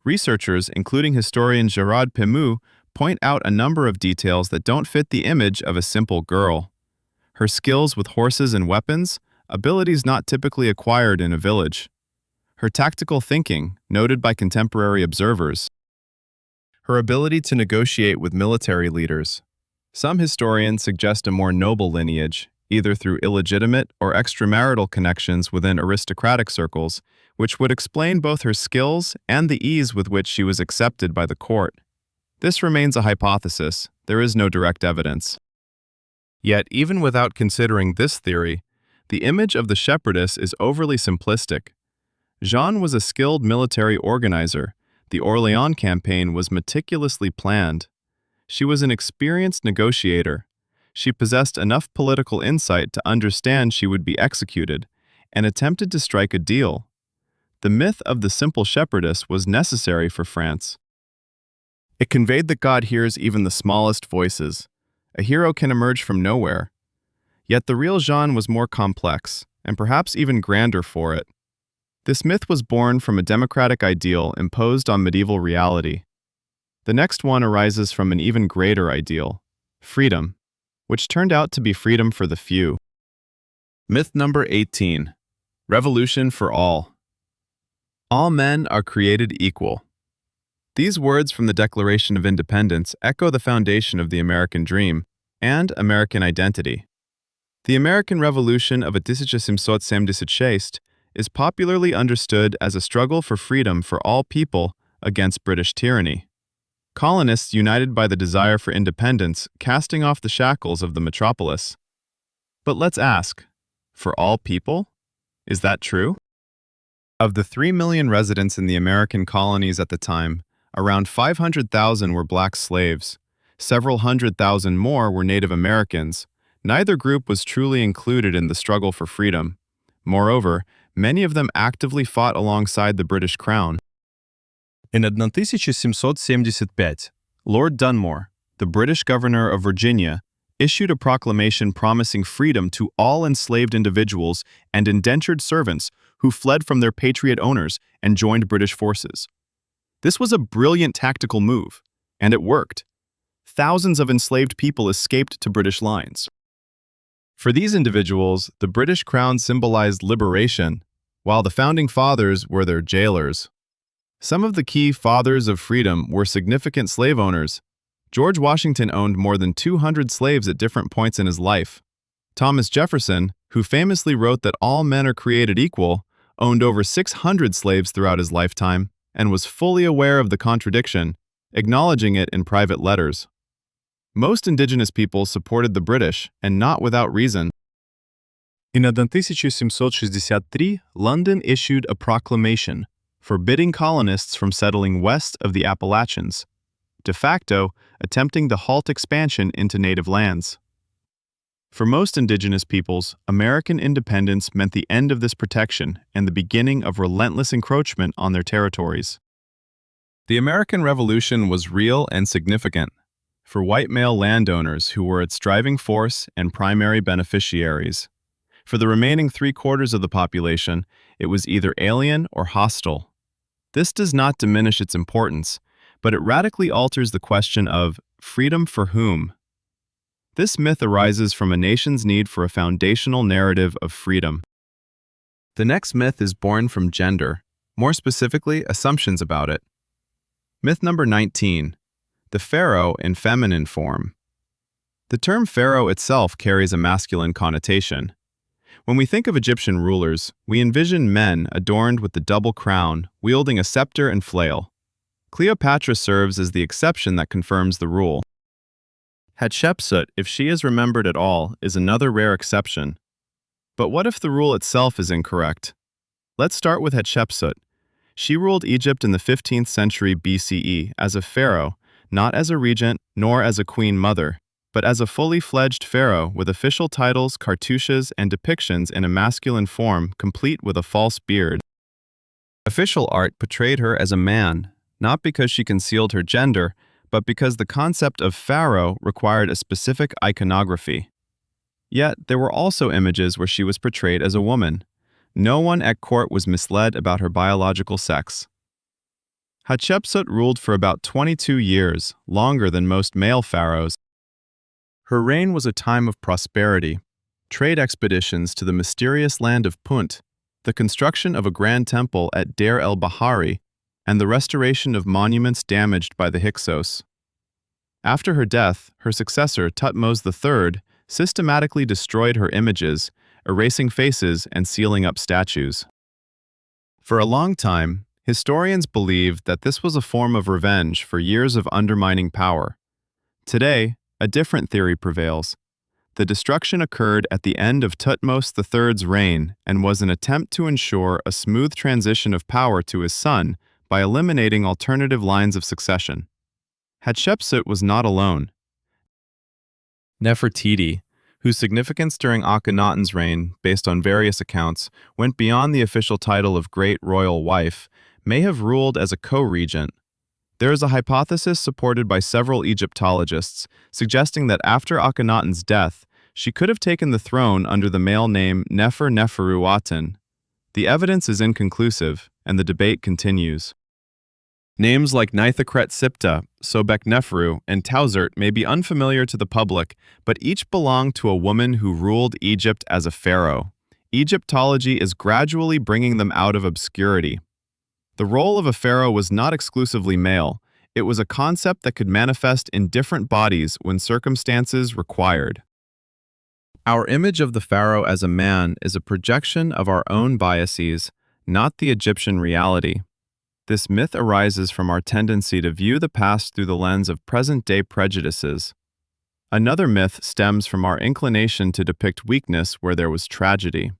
[SPEAKER 1] Researchers, including historian Gerard Pimou, point out a number of details that don't fit the image of a simple girl. Her skills with horses and weapons, abilities not typically acquired in a village. Her tactical thinking, noted by contemporary observers. Her ability to negotiate with military leaders. Some historians suggest a more noble lineage, either through illegitimate or extramarital connections within aristocratic circles, which would explain both her skills and the ease with which she was accepted by the court. This remains a hypothesis. There is no direct evidence. Yet, even without considering this theory, the image of the shepherdess is overly simplistic. Jeanne was a skilled military organizer. The Orléans campaign was meticulously planned. She was an experienced negotiator. She possessed enough political insight to understand she would be executed, and attempted to strike a deal. The myth of the simple shepherdess was necessary for France. It conveyed that God hears even the smallest voices. A hero can emerge from nowhere. Yet the real Jeanne was more complex, and perhaps even grander for it. This myth was born from a democratic ideal imposed on medieval reality. The next one arises from an even greater ideal, freedom, which turned out to be freedom for the few. Myth number 18. Revolution for all. All men are created equal. These words from the Declaration of Independence echo the foundation of the American dream and American identity. The American Revolution of 1776 is popularly understood as a struggle for freedom for all people against British tyranny. Colonists united by the desire for independence, casting off the shackles of the metropolis. But let's ask, for all people? Is that true? Of the 3 million residents in the American colonies at the time, around 500,000 were black slaves. Several 100,000 more were Native Americans. Neither group was truly included in the struggle for freedom. Moreover, many of them actively fought alongside the British Crown. In 1775, Lord Dunmore, the British governor of Virginia, issued a proclamation promising freedom to all enslaved individuals and indentured servants who fled from their patriot owners and joined British forces. This was a brilliant tactical move, and it worked. Thousands of enslaved people escaped to British lines. For these individuals, the British crown symbolized liberation, while the founding fathers were their jailers. Some of the key fathers of freedom were significant slave owners. George Washington owned more than 200 slaves at different points in his life. Thomas Jefferson, who famously wrote that all men are created equal, owned over 600 slaves throughout his lifetime and was fully aware of the contradiction, acknowledging it in private letters. Most indigenous people supported the British, and not without reason. In 1763, London issued a proclamation forbidding colonists from settling west of the Appalachians, de facto attempting to halt expansion into native lands. For most indigenous peoples, American independence meant the end of this protection and the beginning of relentless encroachment on their territories. The American Revolution was real and significant for white male landowners who were its driving force and primary beneficiaries. For the remaining 3/4 of the population, it was either alien or hostile. This does not diminish its importance, but it radically alters the question of freedom for whom. This myth arises from a nation's need for a foundational narrative of freedom. The next myth is born from gender, more specifically, assumptions about it. Myth number 19. The pharaoh in feminine form. The term pharaoh itself carries a masculine connotation. When we think of Egyptian rulers, we envision men adorned with the double crown, wielding a scepter and flail. Cleopatra serves as the exception that confirms the rule. Hatshepsut, if she is remembered at all, is another rare exception. But what if the rule itself is incorrect? Let's start with Hatshepsut. She ruled Egypt in the 15th century BCE as a pharaoh, not as a regent nor as a queen mother, but as a fully fledged pharaoh with official titles, cartouches, and depictions in a masculine form complete with a false beard. Official art portrayed her as a man, not because she concealed her gender, but because the concept of pharaoh required a specific iconography. Yet, there were also images where she was portrayed as a woman. No one at court was misled about her biological sex. Hatshepsut ruled for about 22 years, longer than most male pharaohs. Her reign was a time of prosperity, trade expeditions to the mysterious land of Punt, the construction of a grand temple at Deir el-Bahari, and the restoration of monuments damaged by the Hyksos. After her death, her successor, Thutmose III, systematically destroyed her images, erasing faces and sealing up statues. For a long time, historians believed that this was a form of revenge for years of undermining power. Today, a different theory prevails. The destruction occurred at the end of Thutmose III's reign and was an attempt to ensure a smooth transition of power to his son by eliminating alternative lines of succession. Hatshepsut was not alone. Nefertiti, whose significance during Akhenaten's reign, based on various accounts, went beyond the official title of Great Royal Wife, may have ruled as a co-regent. There is a hypothesis supported by several Egyptologists, suggesting that after Akhenaten's death, she could have taken the throne under the male name Nefer-Neferu-Aten. The evidence is inconclusive, and the debate continues. Names like Nithakret-Sipta, Sobek-Neferu, and Tauzert may be unfamiliar to the public, but each belonged to a woman who ruled Egypt as a pharaoh. Egyptology is gradually bringing them out of obscurity. The role of a pharaoh was not exclusively male. It was a concept that could manifest in different bodies when circumstances required. Our image of the pharaoh as a man is a projection of our own biases, not the Egyptian reality. This myth arises from our tendency to view the past through the lens of present-day prejudices. Another myth stems from our inclination to depict weakness where there was tragedy.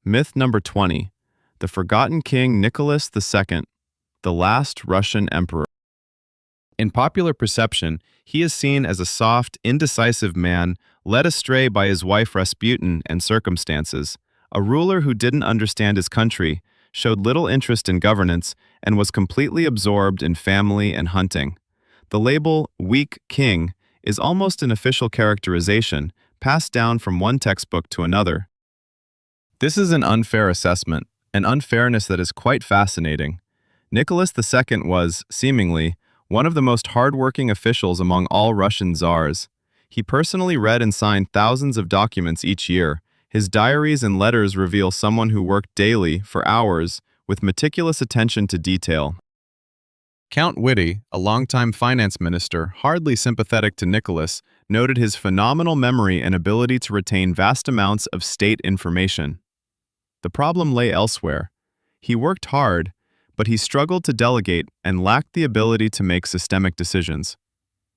[SPEAKER 1] Myth number 20. The forgotten king Nicholas II, the last Russian emperor. In popular perception, he is seen as a soft, indecisive man led astray by his wife Rasputin and circumstances, a ruler who didn't understand his country, showed little interest in governance, and was completely absorbed in family and hunting. The label "weak king" is almost an official characterization, passed down from one textbook to another. This is an unfair assessment, an unfairness that is quite fascinating. Nicholas II was, seemingly, one of the most hard-working officials among all Russian czars. He personally read and signed thousands of documents each year. His diaries and letters reveal someone who worked daily, for hours, with meticulous attention to detail. Count Witte, a longtime finance minister, hardly sympathetic to Nicholas, noted his phenomenal memory and ability to retain vast amounts of state information. The problem lay elsewhere. He worked hard, but he struggled to delegate and lacked the ability to make systemic decisions.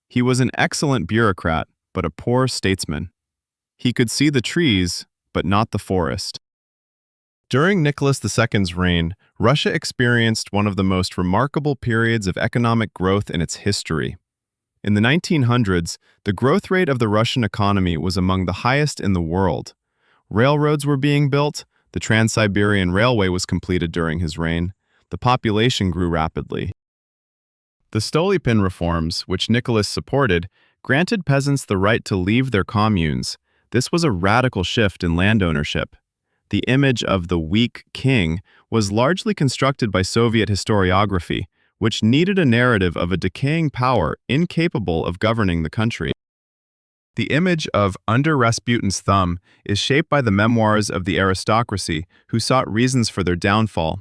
[SPEAKER 1] He was an excellent bureaucrat, but a poor statesman. He could see the trees, but not the forest. During Nicholas II's reign, Russia experienced one of the most remarkable periods of economic growth in its history. In the 1900s, the growth rate of the Russian economy was among the highest in the world. Railroads were being built, the Trans-Siberian Railway was completed during his reign, the population grew rapidly. The Stolypin reforms, which Nicholas supported, granted peasants the right to leave their communes. This was a radical shift in land ownership. The image of the weak king was largely constructed by Soviet historiography, which needed a narrative of a decaying power incapable of governing the country. The image of under Rasputin's thumb is shaped by the memoirs of the aristocracy who sought reasons for their downfall.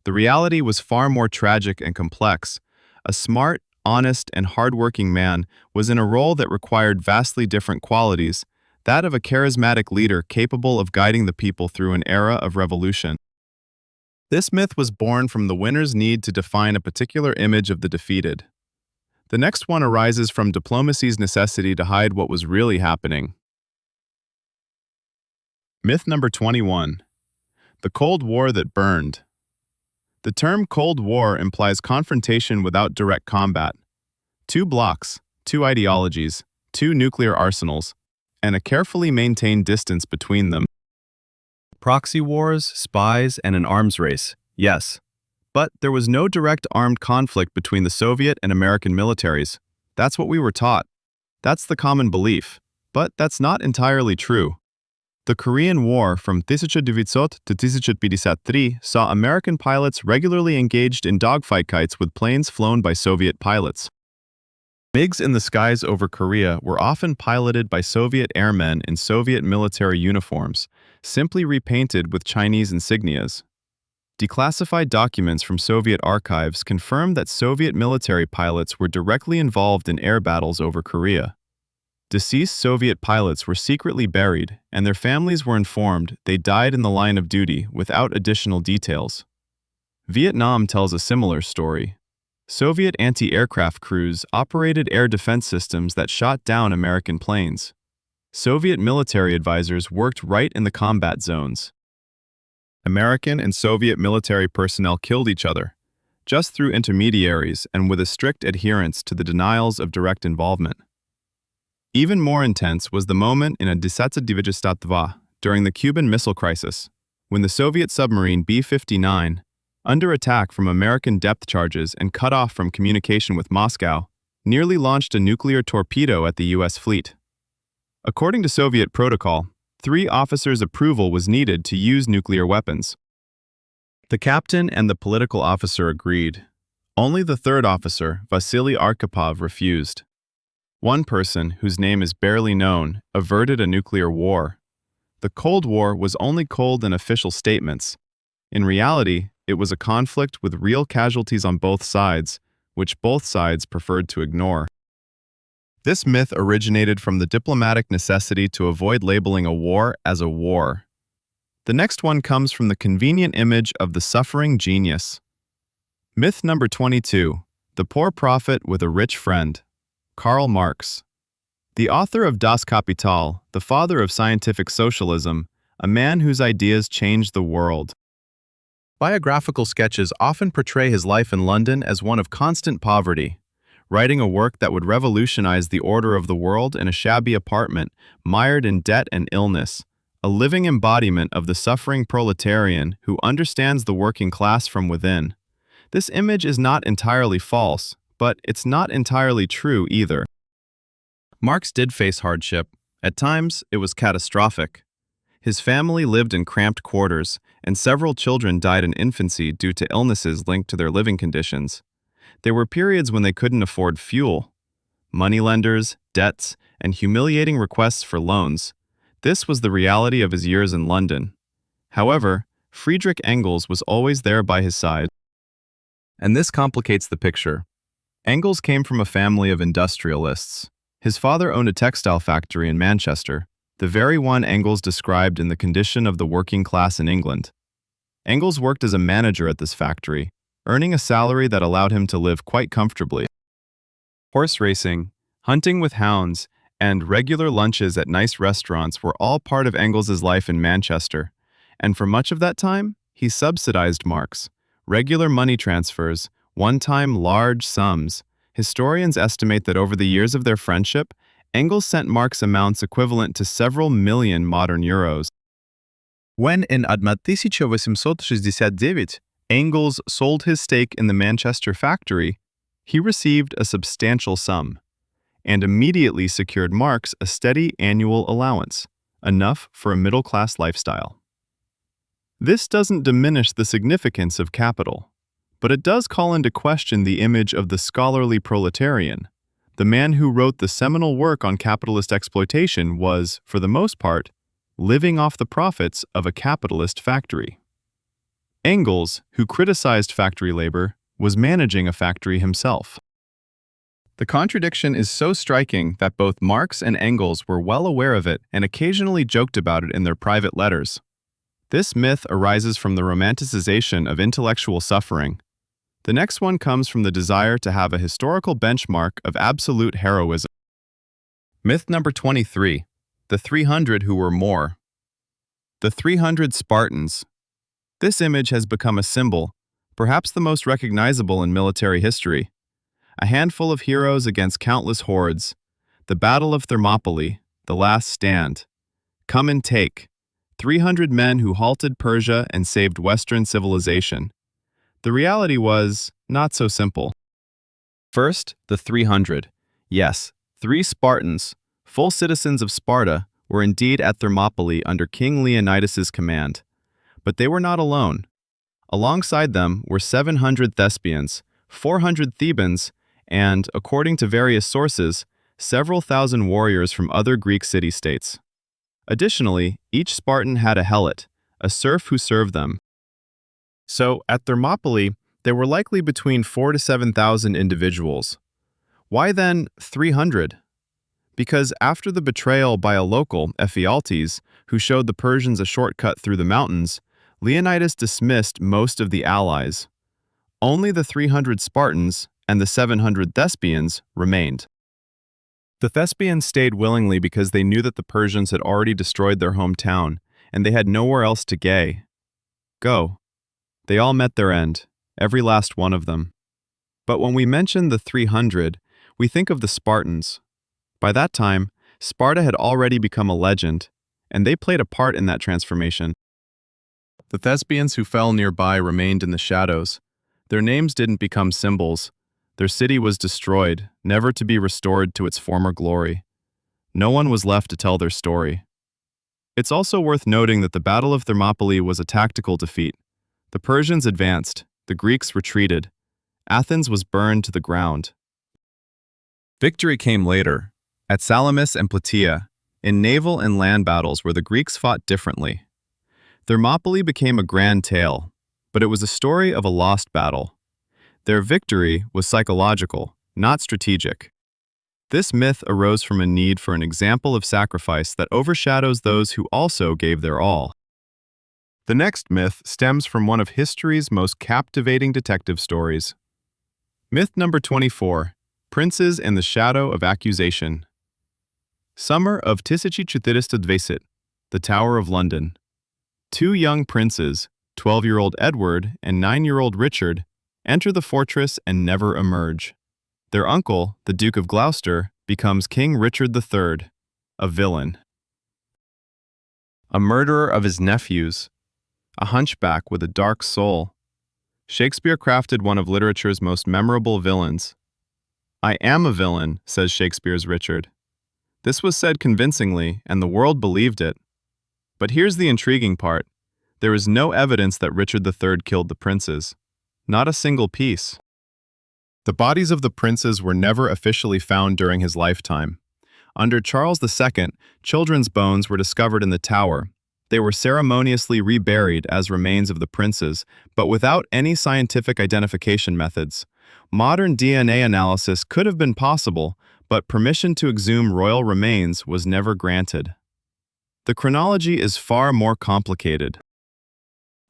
[SPEAKER 1] The reality was far more tragic and complex. A smart, honest, and hard-working man was in a role that required vastly different qualities, that of a charismatic leader capable of guiding the people through an era of revolution. This myth was born from the winner's need to define a particular image of the defeated. The next one arises from diplomacy's necessity to hide what was really happening. Myth number 21. The Cold War that burned. The term Cold War implies confrontation without direct combat. Two blocks, two ideologies, two nuclear arsenals, and a carefully maintained distance between them. Proxy wars, spies, and an arms race, yes. But there was no direct armed conflict between the Soviet and American militaries. That's what we were taught. That's the common belief. But that's not entirely true. The Korean War from 1900 to 1953 saw American pilots regularly engaged in dogfights with planes flown by Soviet pilots. MiGs in the skies over Korea were often piloted by Soviet airmen in Soviet military uniforms, simply repainted with Chinese insignias. Declassified documents from Soviet archives confirm that Soviet military pilots were directly involved in air battles over Korea. Deceased Soviet pilots were secretly buried, and their families were informed they died in the line of duty without additional details. Vietnam tells a similar story. Soviet anti-aircraft crews operated air defense systems that shot down American planes. Soviet military advisors worked right in the combat zones. American and Soviet military personnel killed each other, just through intermediaries and with a strict adherence to the denials of direct involvement. Even more intense was the moment in a 1992 during the Cuban Missile Crisis, when the Soviet submarine B-59, under attack from American depth charges and cut off from communication with Moscow, nearly launched a nuclear torpedo at the U.S. fleet. According to Soviet protocol, 3 officers' approval was needed to use nuclear weapons. The captain and the political officer agreed. Only the 3rd officer, Vasily Arkhipov, refused. One person, whose name is barely known, averted a nuclear war. The Cold War was only cold in official statements. In reality, it was a conflict with real casualties on both sides, which both sides preferred to ignore. This myth originated from the diplomatic necessity to avoid labeling a war as a war. The next one comes from the convenient image of the suffering genius. Myth number 22. The Poor Prophet with a Rich Friend. Karl Marx. The author of Das Kapital, the father of scientific socialism, a man whose ideas changed the world. Biographical sketches often portray his life in London as one of constant poverty. Writing a work that would revolutionize the order of the world in a shabby apartment, mired in debt and illness, a living embodiment of the suffering proletarian who understands the working class from within. This image is not entirely false, but it's not entirely true either. Marx did face hardship. At times, it was catastrophic. His family lived in cramped quarters, and several children died in infancy due to illnesses linked to their living conditions. There were periods when they couldn't afford fuel. Moneylenders, debts, and humiliating requests for loans. This was the reality of his years in London. However, Friedrich Engels was always there by his side. And this complicates the picture. Engels came from a family of industrialists. His father owned a textile factory in Manchester, the very one Engels described in The Condition of the Working Class in England. Engels worked as a manager at this factory, earning a salary that allowed him to live quite comfortably. Horse racing, hunting with hounds, and regular lunches at nice restaurants were all part of Engels's life in Manchester, and for much of that time, he subsidized Marx. Regular money transfers, one-time large sums. Historians estimate that over the years of their friendship, Engels sent Marx amounts equivalent to several million modern euros. When in 1869 Engels sold his stake in the Manchester factory, he received a substantial sum, and immediately secured Marx a steady annual allowance, enough for a middle-class lifestyle. This doesn't diminish the significance of capital, but it does call into question the image of the scholarly proletarian. The man who wrote the seminal work on capitalist exploitation was, for the most part, living off the profits of a capitalist factory. Engels, who criticized factory labor, was managing a factory himself. The contradiction is so striking that both Marx and Engels were well aware of it and occasionally joked about it in their private letters. This myth arises from the romanticization of intellectual suffering. The next one comes from the desire to have a historical benchmark of absolute heroism. Myth number 23. The 300 who were more. The 300 Spartans. This image has become a symbol, perhaps the most recognizable in military history. A handful of heroes against countless hordes. The Battle of Thermopylae, the last stand. Come and take. 300 men who halted Persia and saved Western civilization. The reality was not so simple. First, the 300. Yes, 3 Spartans, full citizens of Sparta, were indeed at Thermopylae under King Leonidas's command. But they were not alone. Alongside them were 700 Thespians, 400 Thebans, and, according to various sources, several thousand warriors from other Greek city-states. Additionally, each Spartan had a helot, a serf who served them. So, at Thermopylae, there were likely between 4,000 to 7,000 individuals. Why then 300? Because after the betrayal by a local, Ephialtes, who showed the Persians a shortcut through the mountains, Leonidas dismissed most of the allies. Only the 300 Spartans and the 700 Thespians remained. The Thespians stayed willingly because they knew that the Persians had already destroyed their hometown, and they had nowhere else to go. They all met their end, every last one of them. But when we mention the 300, we think of the Spartans. By that time, Sparta had already become a legend, and they played a part in that transformation. The Thespians who fell nearby remained in the shadows. Their names didn't become symbols. Their city was destroyed, never to be restored to its former glory. No one was left to tell their story. It's also worth noting that the Battle of Thermopylae was a tactical defeat. The Persians advanced, the Greeks retreated. Athens was burned to the ground. Victory came later, at Salamis and Plataea, in naval and land battles where the Greeks fought differently. Thermopylae became a grand tale, but it was a story of a lost battle. Their victory was psychological, not strategic. This myth arose from a need for an example of sacrifice that overshadows those who also gave their all. The next myth stems from one of history's most captivating detective stories. Myth number 24, Princes in the Shadow of Accusation. Summer of 1420, the Tower of London. 2 young princes, 12-year-old Edward and 9-year-old Richard, enter the fortress and never emerge. Their uncle, the Duke of Gloucester, becomes King Richard III, a villain. A murderer of his nephews, a hunchback with a dark soul. Shakespeare crafted one of literature's most memorable villains. "I am a villain," says Shakespeare's Richard. This was said convincingly, and the world believed it. But here's the intriguing part. There is no evidence that Richard III killed the princes. Not a single piece. The bodies of the princes were never officially found during his lifetime. Under Charles II, children's bones were discovered in the Tower. They were ceremoniously reburied as remains of the princes, but without any scientific identification methods. Modern DNA analysis could have been possible, but permission to exhume royal remains was never granted. The chronology is far more complicated.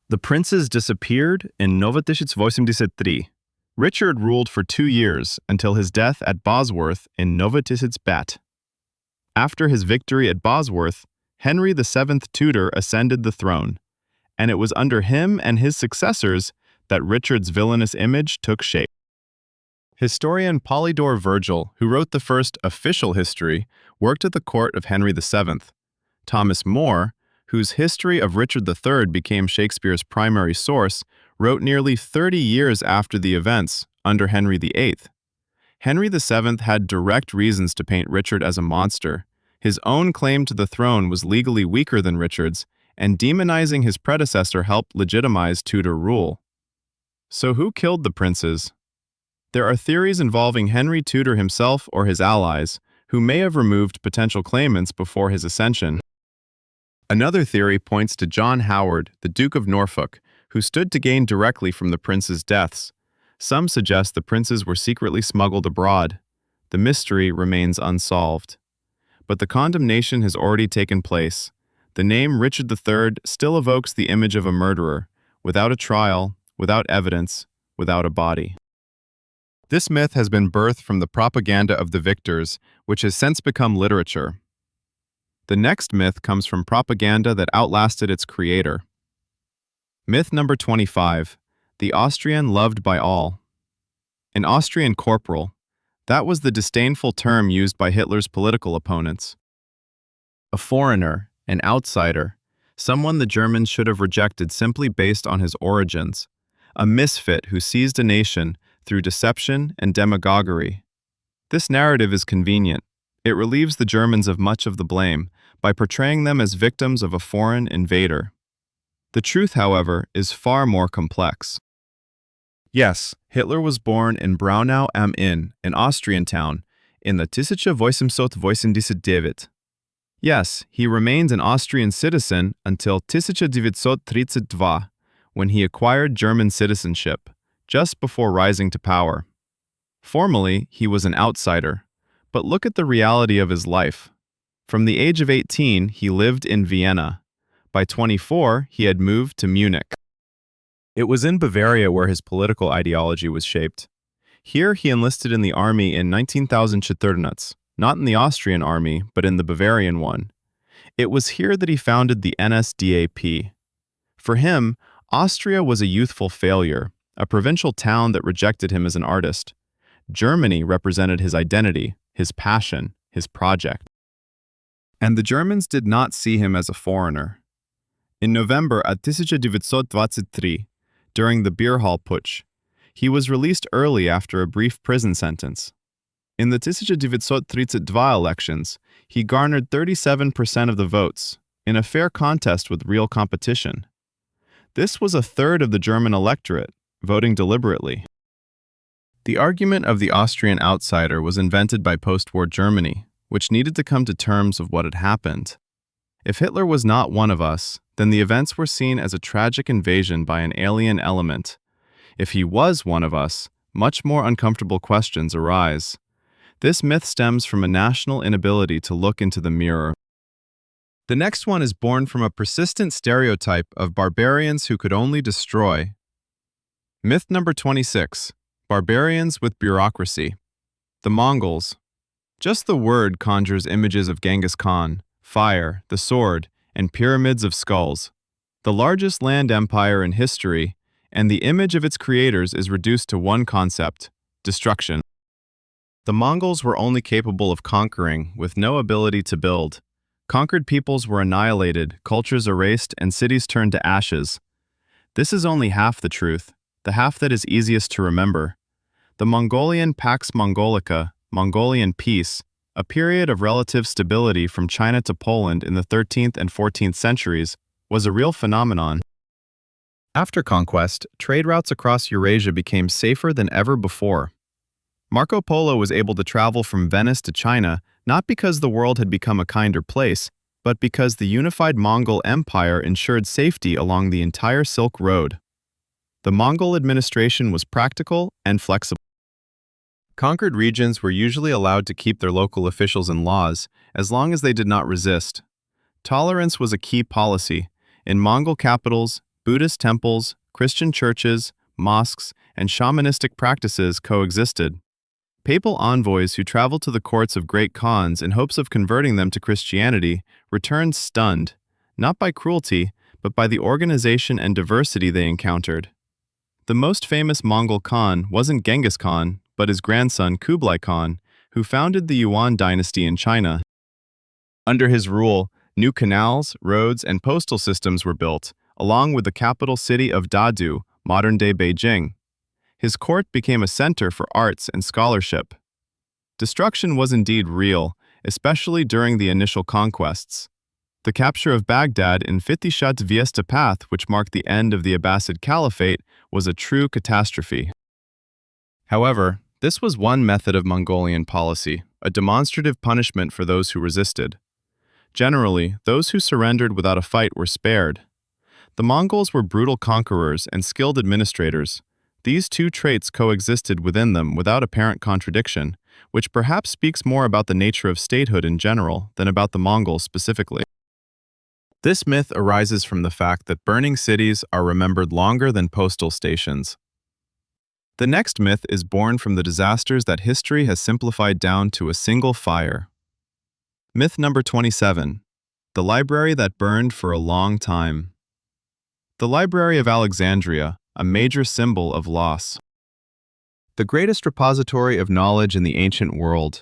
[SPEAKER 1] The princes disappeared in 1983. Richard ruled for 2 years until his death at Bosworth in 1985. After his victory at Bosworth, Henry VII Tudor ascended the throne, and it was under him and his successors that Richard's villainous image took shape. Historian Polydore Virgil, who wrote the first official history, worked at the court of Henry VII. Thomas More, whose History of Richard III became Shakespeare's primary source, wrote nearly 30 years after the events, under Henry VIII. Henry VII had direct reasons to paint Richard as a monster. His own claim to the throne was legally weaker than Richard's, and demonizing his predecessor helped legitimize Tudor rule. So who killed the princes? There are theories involving Henry Tudor himself or his allies, who may have removed potential claimants before his ascension. Another theory points to John Howard, the Duke of Norfolk, who stood to gain directly from the princes' deaths. Some suggest the princes were secretly smuggled abroad. The mystery remains unsolved. But the condemnation has already taken place. The name Richard III still evokes the image of a murderer, without a trial, without evidence, without a body. This myth has been birthed from the propaganda of the victors, which has since become literature. The next myth comes from propaganda that outlasted its creator. Myth number 25, the Austrian loved by all. An Austrian corporal. That was the disdainful term used by Hitler's political opponents. A foreigner, an outsider, someone the Germans should have rejected simply based on his origins. A misfit who seized a nation through deception and demagoguery. This narrative is convenient. It relieves the Germans of much of the blame by portraying them as victims of a foreign invader. The truth, however, is far more complex. Yes, Hitler was born in Braunau am Inn, an Austrian town, in the 1989. Yes, he remained an Austrian citizen until 1932, when he acquired German citizenship, just before rising to power. Formally, he was an outsider, but look at the reality of his life. From the age of 18, he lived in Vienna. By 24, he had moved to Munich. It was in Bavaria where his political ideology was shaped. Here he enlisted in the army in 19,000, not in the Austrian army, but in the Bavarian one. It was here that he founded the NSDAP. For him, Austria was a youthful failure, a provincial town that rejected him as an artist. Germany represented his identity, his passion, his project. And the Germans did not see him as a foreigner. In November 1923, during the Beer Hall Putsch, he was released early after a brief prison sentence. In the 1932 elections, he garnered 37% of the votes, in a fair contest with real competition. This was a third of the German electorate, voting deliberately. The argument of the Austrian outsider was invented by post-war Germany, which needed to come to terms with what had happened. If Hitler was not one of us, then the events were seen as a tragic invasion by an alien element. If he was one of us, much more uncomfortable questions arise. This myth stems from a national inability to look into the mirror. The next one is born from a persistent stereotype of barbarians who could only destroy. Myth number 26, barbarians with bureaucracy. The Mongols. Just the word conjures images of Genghis Khan, fire, the sword, and pyramids of skulls. The largest land empire in history, and the image of its creators is reduced to one concept: destruction. The Mongols were only capable of conquering, with no ability to build. Conquered peoples were annihilated, cultures erased, and cities turned to ashes. This is only half the truth, the half that is easiest to remember. The Mongolian Pax Mongolica, Mongolian peace, a period of relative stability from China to Poland in the 13th and 14th centuries, was a real phenomenon. After conquest, trade routes across Eurasia became safer than ever before. Marco Polo was able to travel from Venice to China not because the world had become a kinder place, but because the unified Mongol Empire ensured safety along the entire Silk Road. The Mongol administration was practical and flexible. Conquered regions were usually allowed to keep their local officials and laws as long as they did not resist. Tolerance was a key policy. In Mongol capitals, Buddhist temples, Christian churches, mosques, and shamanistic practices coexisted. Papal envoys who traveled to the courts of great khans in hopes of converting them to Christianity returned stunned, not by cruelty, but by the organization and diversity they encountered. The most famous Mongol Khan wasn't Genghis Khan, but his grandson Kublai Khan, who founded the Yuan dynasty in China. Under his rule, new canals, roads, and postal systems were built, along with the capital city of Dadu, modern-day Beijing. His court became a center for arts and scholarship. Destruction was indeed real, especially during the initial conquests. The capture of Baghdad in Fitishat Viestapath, which marked the end of the Abbasid Caliphate, was a true catastrophe. However, this was one method of Mongolian policy, a demonstrative punishment for those who resisted. Generally, those who surrendered without a fight were spared. The Mongols were brutal conquerors and skilled administrators. These two traits coexisted within them without apparent contradiction, which perhaps speaks more about the nature of statehood in general than about the Mongols specifically. This myth arises from the fact that burning cities are remembered longer than postal stations. The next myth is born from the disasters that history has simplified down to a single fire. Myth number 27. The library that burned for a long time. The Library of Alexandria, a major symbol of loss. The greatest repository of knowledge in the ancient world,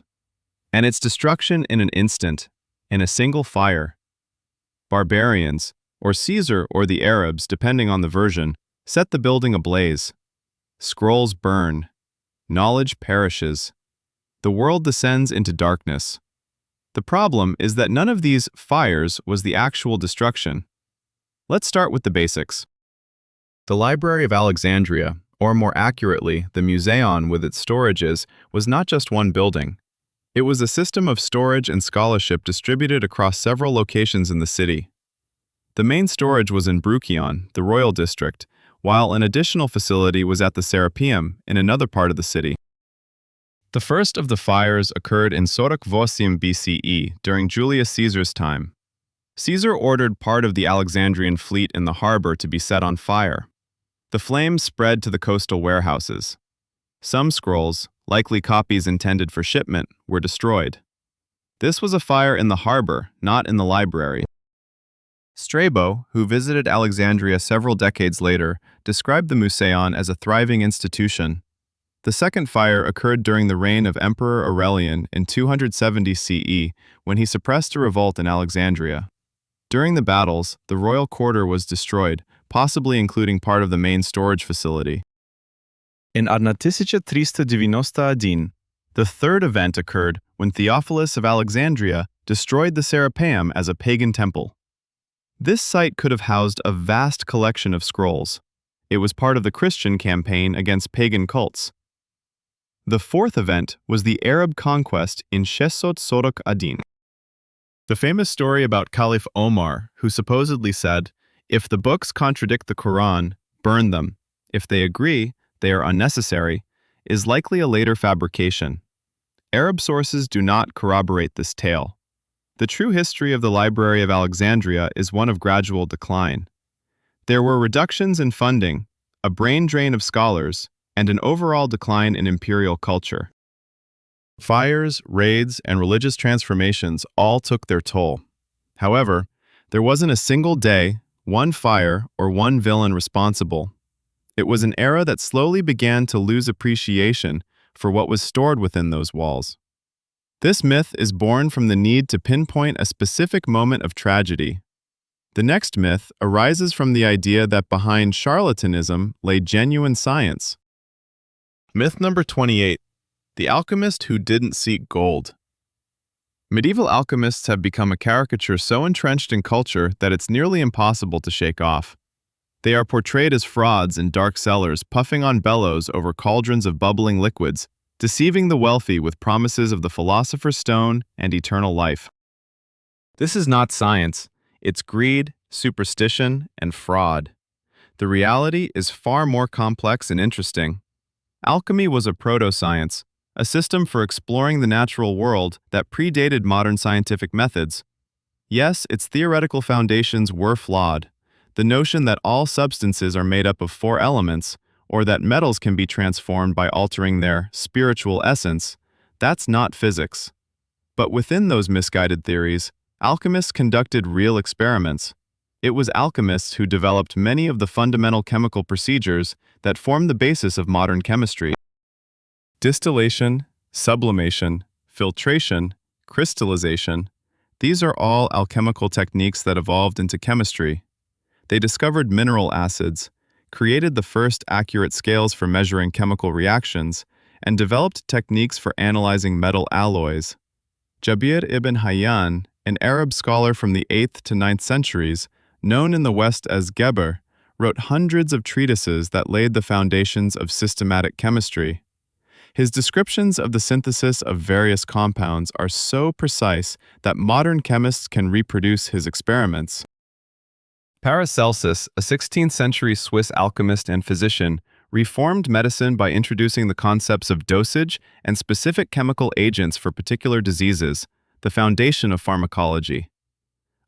[SPEAKER 1] and its destruction in an instant, in a single fire. Barbarians, or Caesar or the Arabs, depending on the version, set the building ablaze. Scrolls burn. Knowledge perishes. The world descends into darkness. The problem is that none of these fires was the actual destruction. Let's start with the basics. The Library of Alexandria, or more accurately, the Museion with its storages, was not just one building. It was a system of storage and scholarship distributed across several locations in the city. The main storage was in Bruchion, the royal district, while an additional facility was at the Serapeum in another part of the city. The first of the fires occurred in 48 BCE during Julius Caesar's time. Caesar ordered part of the Alexandrian fleet in the harbor to be set on fire. The flames spread to the coastal warehouses. Some scrolls, likely copies intended for shipment, were destroyed. This was a fire in the harbor, not in the library. Strabo, who visited Alexandria several decades later, described the Museion as a thriving institution. The second fire occurred during the reign of Emperor Aurelian in 270 CE, when he suppressed a revolt in Alexandria. During the battles, the royal quarter was destroyed, possibly including part of the main storage facility. In 1391, the third event occurred when Theophilus of Alexandria destroyed the Serapeum as a pagan temple. This site could have housed a vast collection of scrolls. It was part of the Christian campaign against pagan cults. The fourth event was the Arab conquest in Shesot Sorok Adin. The famous story about Caliph Omar, who supposedly said, "If the books contradict the Quran, burn them. If they agree, they are unnecessary," is likely a later fabrication. Arab sources do not corroborate this tale. The true history of the Library of Alexandria is one of gradual decline. There were reductions in funding, a brain drain of scholars, and an overall decline in imperial culture. Fires, raids, and religious transformations all took their toll. However, there wasn't a single day, one fire, or one villain responsible. It was an era that slowly began to lose appreciation for what was stored within those walls. This myth is born from the need to pinpoint a specific moment of tragedy. The next myth arises from the idea that behind charlatanism lay genuine science. Myth number 28. The alchemist who didn't seek gold. Medieval alchemists have become a caricature so entrenched in culture that it's nearly impossible to shake off. They are portrayed as frauds in dark cellars, puffing on bellows over cauldrons of bubbling liquids, deceiving the wealthy with promises of the philosopher's stone and eternal life. This is not science. It's greed, superstition, and fraud. The reality is far more complex and interesting. Alchemy was a proto-science, a system for exploring the natural world that predated modern scientific methods. Yes, its theoretical foundations were flawed. The notion that all substances are made up of four elements, or that metals can be transformed by altering their spiritual essence, that's not physics. But within those misguided theories, alchemists conducted real experiments. It was alchemists who developed many of the fundamental chemical procedures that form the basis of modern chemistry. Distillation, sublimation, filtration, crystallization, these are all alchemical techniques that evolved into chemistry. They discovered mineral acids, created the first accurate scales for measuring chemical reactions, and developed techniques for analyzing metal alloys. Jabir ibn Hayyan, an Arab scholar from the 8th to 9th centuries, known in the West as Geber, wrote hundreds of treatises that laid the foundations of systematic chemistry. His descriptions of the synthesis of various compounds are so precise that modern chemists can reproduce his experiments. Paracelsus, a 16th-century Swiss alchemist and physician, reformed medicine by introducing the concepts of dosage and specific chemical agents for particular diseases, the foundation of pharmacology.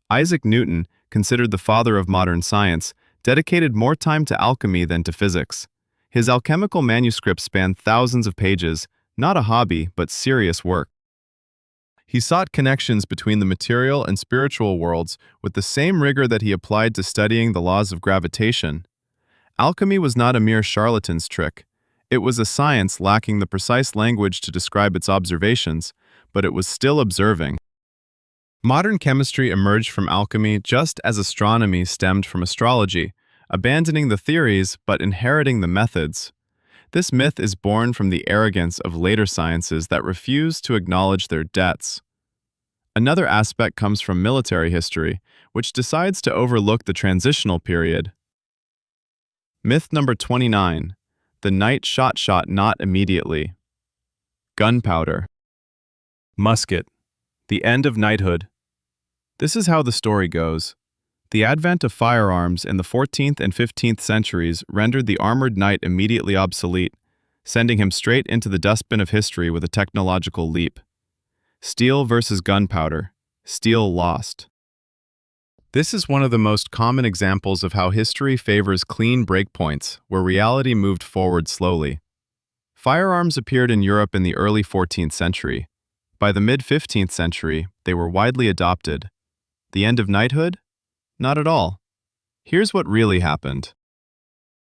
[SPEAKER 1] Isaac Newton, considered the father of modern science, dedicated more time to alchemy than to physics. His alchemical manuscripts span thousands of pages, not a hobby, but serious work. He sought connections between the material and spiritual worlds with the same rigor that he applied to studying the laws of gravitation. Alchemy was not a mere charlatan's trick. It was a science lacking the precise language to describe its observations, but it was still observing. Modern chemistry emerged from alchemy just as astronomy stemmed from astrology, abandoning the theories but inheriting the methods. This myth is born from the arrogance of later sciences that refuse to acknowledge their debts. Another aspect comes from military history, which decides to overlook the transitional period. Myth number 29. The knight shot not immediately. Gunpowder. Musket. The end of knighthood. This is how the story goes. The advent of firearms in the 14th and 15th centuries rendered the armored knight immediately obsolete, sending him straight into the dustbin of history with a technological leap. Steel versus gunpowder. Steel lost. This is one of the most common examples of how history favors clean breakpoints, where reality moved forward slowly. Firearms appeared in Europe in the early 14th century. By the mid-15th century, they were widely adopted. The end of knighthood? Not at all. Here's what really happened.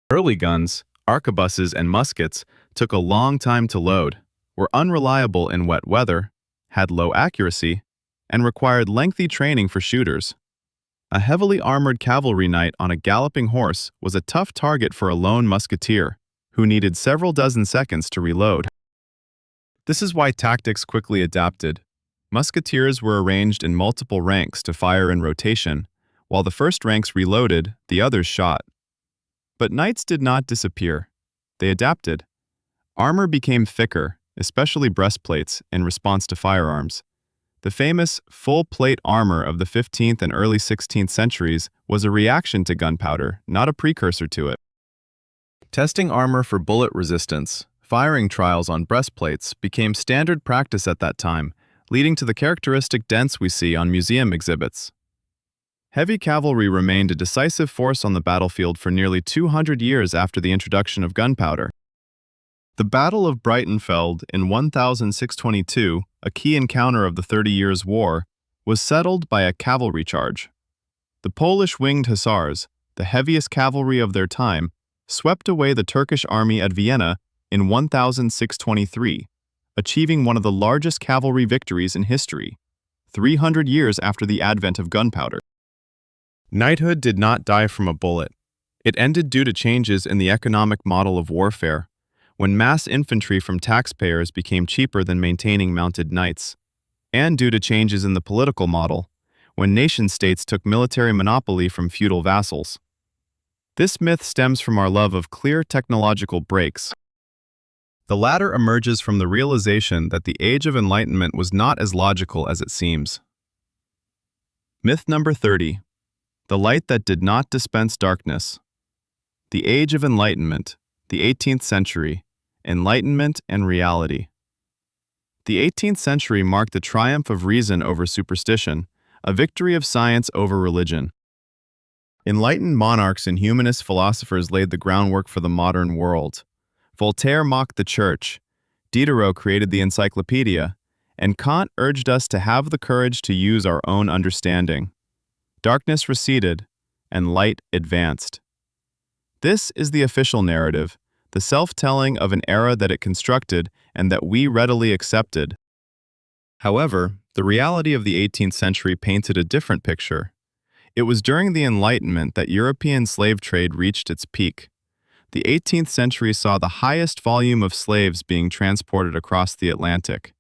[SPEAKER 1] Early guns, arquebuses, and muskets took a long time to load, were unreliable in wet weather, had low accuracy, and required lengthy training for shooters. A heavily armored cavalry knight on a galloping horse was a tough target for a lone musketeer, who needed several dozen seconds to reload. This is why tactics quickly adapted. Musketeers were arranged in multiple ranks to fire in rotation. While the first ranks reloaded, the others shot. But knights did not disappear. They adapted. Armor became thicker, especially breastplates, in response to firearms. The famous full-plate armor of the 15th and early 16th centuries was a reaction to gunpowder, not a precursor to it. Testing armor for bullet resistance, firing trials on breastplates became standard practice at that time, leading to the characteristic dents we see on museum exhibits. Heavy cavalry remained a decisive force on the battlefield for nearly 200 years after the introduction of gunpowder. The Battle of Breitenfeld in 1622, a key encounter of the 30 Years' War, was settled by a cavalry charge. The Polish winged hussars, the heaviest cavalry of their time, swept away the Turkish army at Vienna in 1623, achieving one of the largest cavalry victories in history, 300 years after the advent of gunpowder. Knighthood did not die from a bullet. It ended due to changes in the economic model of warfare, when mass infantry from taxpayers became cheaper than maintaining mounted knights. and due to changes in the political model, when nation-states took military monopoly from feudal vassals. This myth stems from our love of clear technological breaks. The latter emerges from the realization that the Age of Enlightenment was not as logical as it seems. Myth number 30. The light that did not dispense darkness. The Age of Enlightenment, the 18th century, enlightenment and reality. The 18th century marked the triumph of reason over superstition, a victory of science over religion. Enlightened monarchs and humanist philosophers laid the groundwork for the modern world. Voltaire mocked the church, Diderot created the encyclopedia, and Kant urged us to have the courage to use our own understanding. Darkness receded, and light advanced. This is the official narrative, the self-telling of an era that it constructed and that we readily accepted. However, the reality of the 18th century painted a different picture. It was during the Enlightenment that European slave trade reached its peak. The 18th century saw the highest volume of slaves being transported across the Atlantic.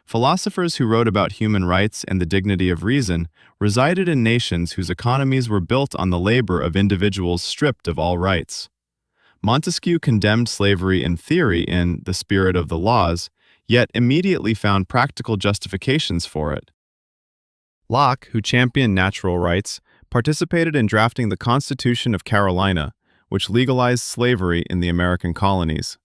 [SPEAKER 1] Philosophers who wrote about human rights and the dignity of reason resided in nations whose economies were built on the labor of individuals stripped of all rights. Montesquieu condemned slavery in theory in The Spirit of the Laws, yet immediately found practical justifications for it. Locke, who championed natural rights, participated in drafting the Constitution of Carolina, which legalized slavery in the American colonies.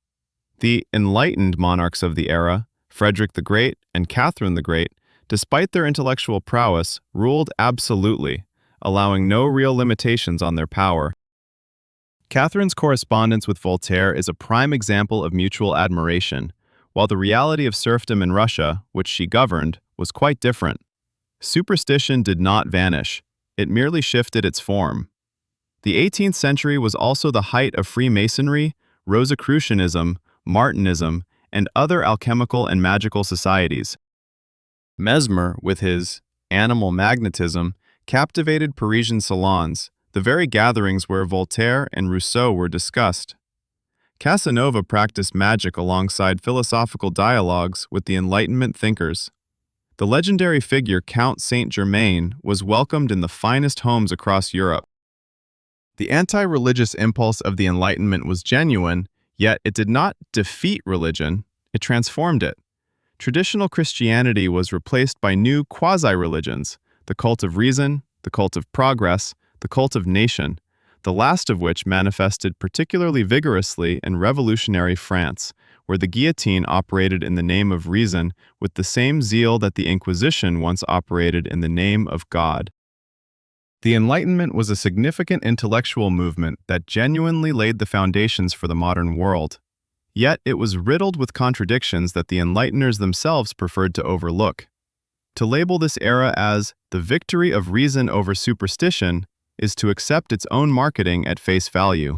[SPEAKER 1] The enlightened monarchs of the era, Frederick the Great and Catherine the Great, despite their intellectual prowess, ruled absolutely, allowing no real limitations on their power. Catherine's correspondence with Voltaire is a prime example of mutual admiration, while the reality of serfdom in Russia, which she governed, was quite different. Superstition did not vanish, it merely shifted its form. The 18th century was also the height of Freemasonry, Rosicrucianism, Martinism, and other alchemical and magical societies. Mesmer, with his animal magnetism, captivated Parisian salons, the very gatherings where Voltaire and Rousseau were discussed. Casanova practiced magic alongside philosophical dialogues with the Enlightenment thinkers. The legendary figure Count Saint-Germain was welcomed in the finest homes across Europe. The anti-religious impulse of the Enlightenment was genuine, yet it did not defeat religion, it transformed it. Traditional Christianity was replaced by new quasi-religions, the cult of reason, the cult of progress, the cult of nation, the last of which manifested particularly vigorously in revolutionary France, where the guillotine operated in the name of reason with the same zeal that the Inquisition once operated in the name of God. The Enlightenment was a significant intellectual movement that genuinely laid the foundations for the modern world. Yet it was riddled with contradictions that the Enlighteners themselves preferred to overlook. To label this era as the victory of reason over superstition is to accept its own marketing at face value.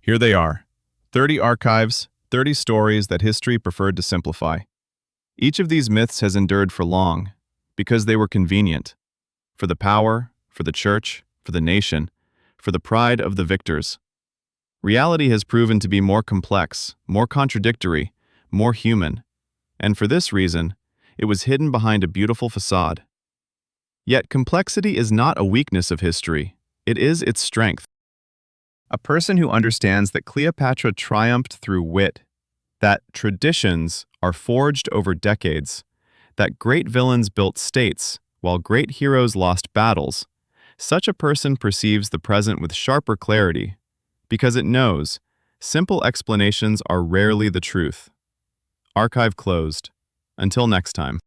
[SPEAKER 1] Here they are, 30 archives, 30 stories that history preferred to simplify. Each of these myths has endured for long, because they were convenient. For the power, for the church, for the nation, for the pride of the victors. Reality has proven to be more complex, more contradictory, more human, and for this reason, it was hidden behind a beautiful facade. Yet complexity is not a weakness of history, it is its strength. A person who understands that Cleopatra triumphed through wit, that traditions are forged over decades, that great villains built states while great heroes lost battles, such a person perceives the present with sharper clarity, because it knows simple explanations are rarely the truth. Archive closed. Until next time.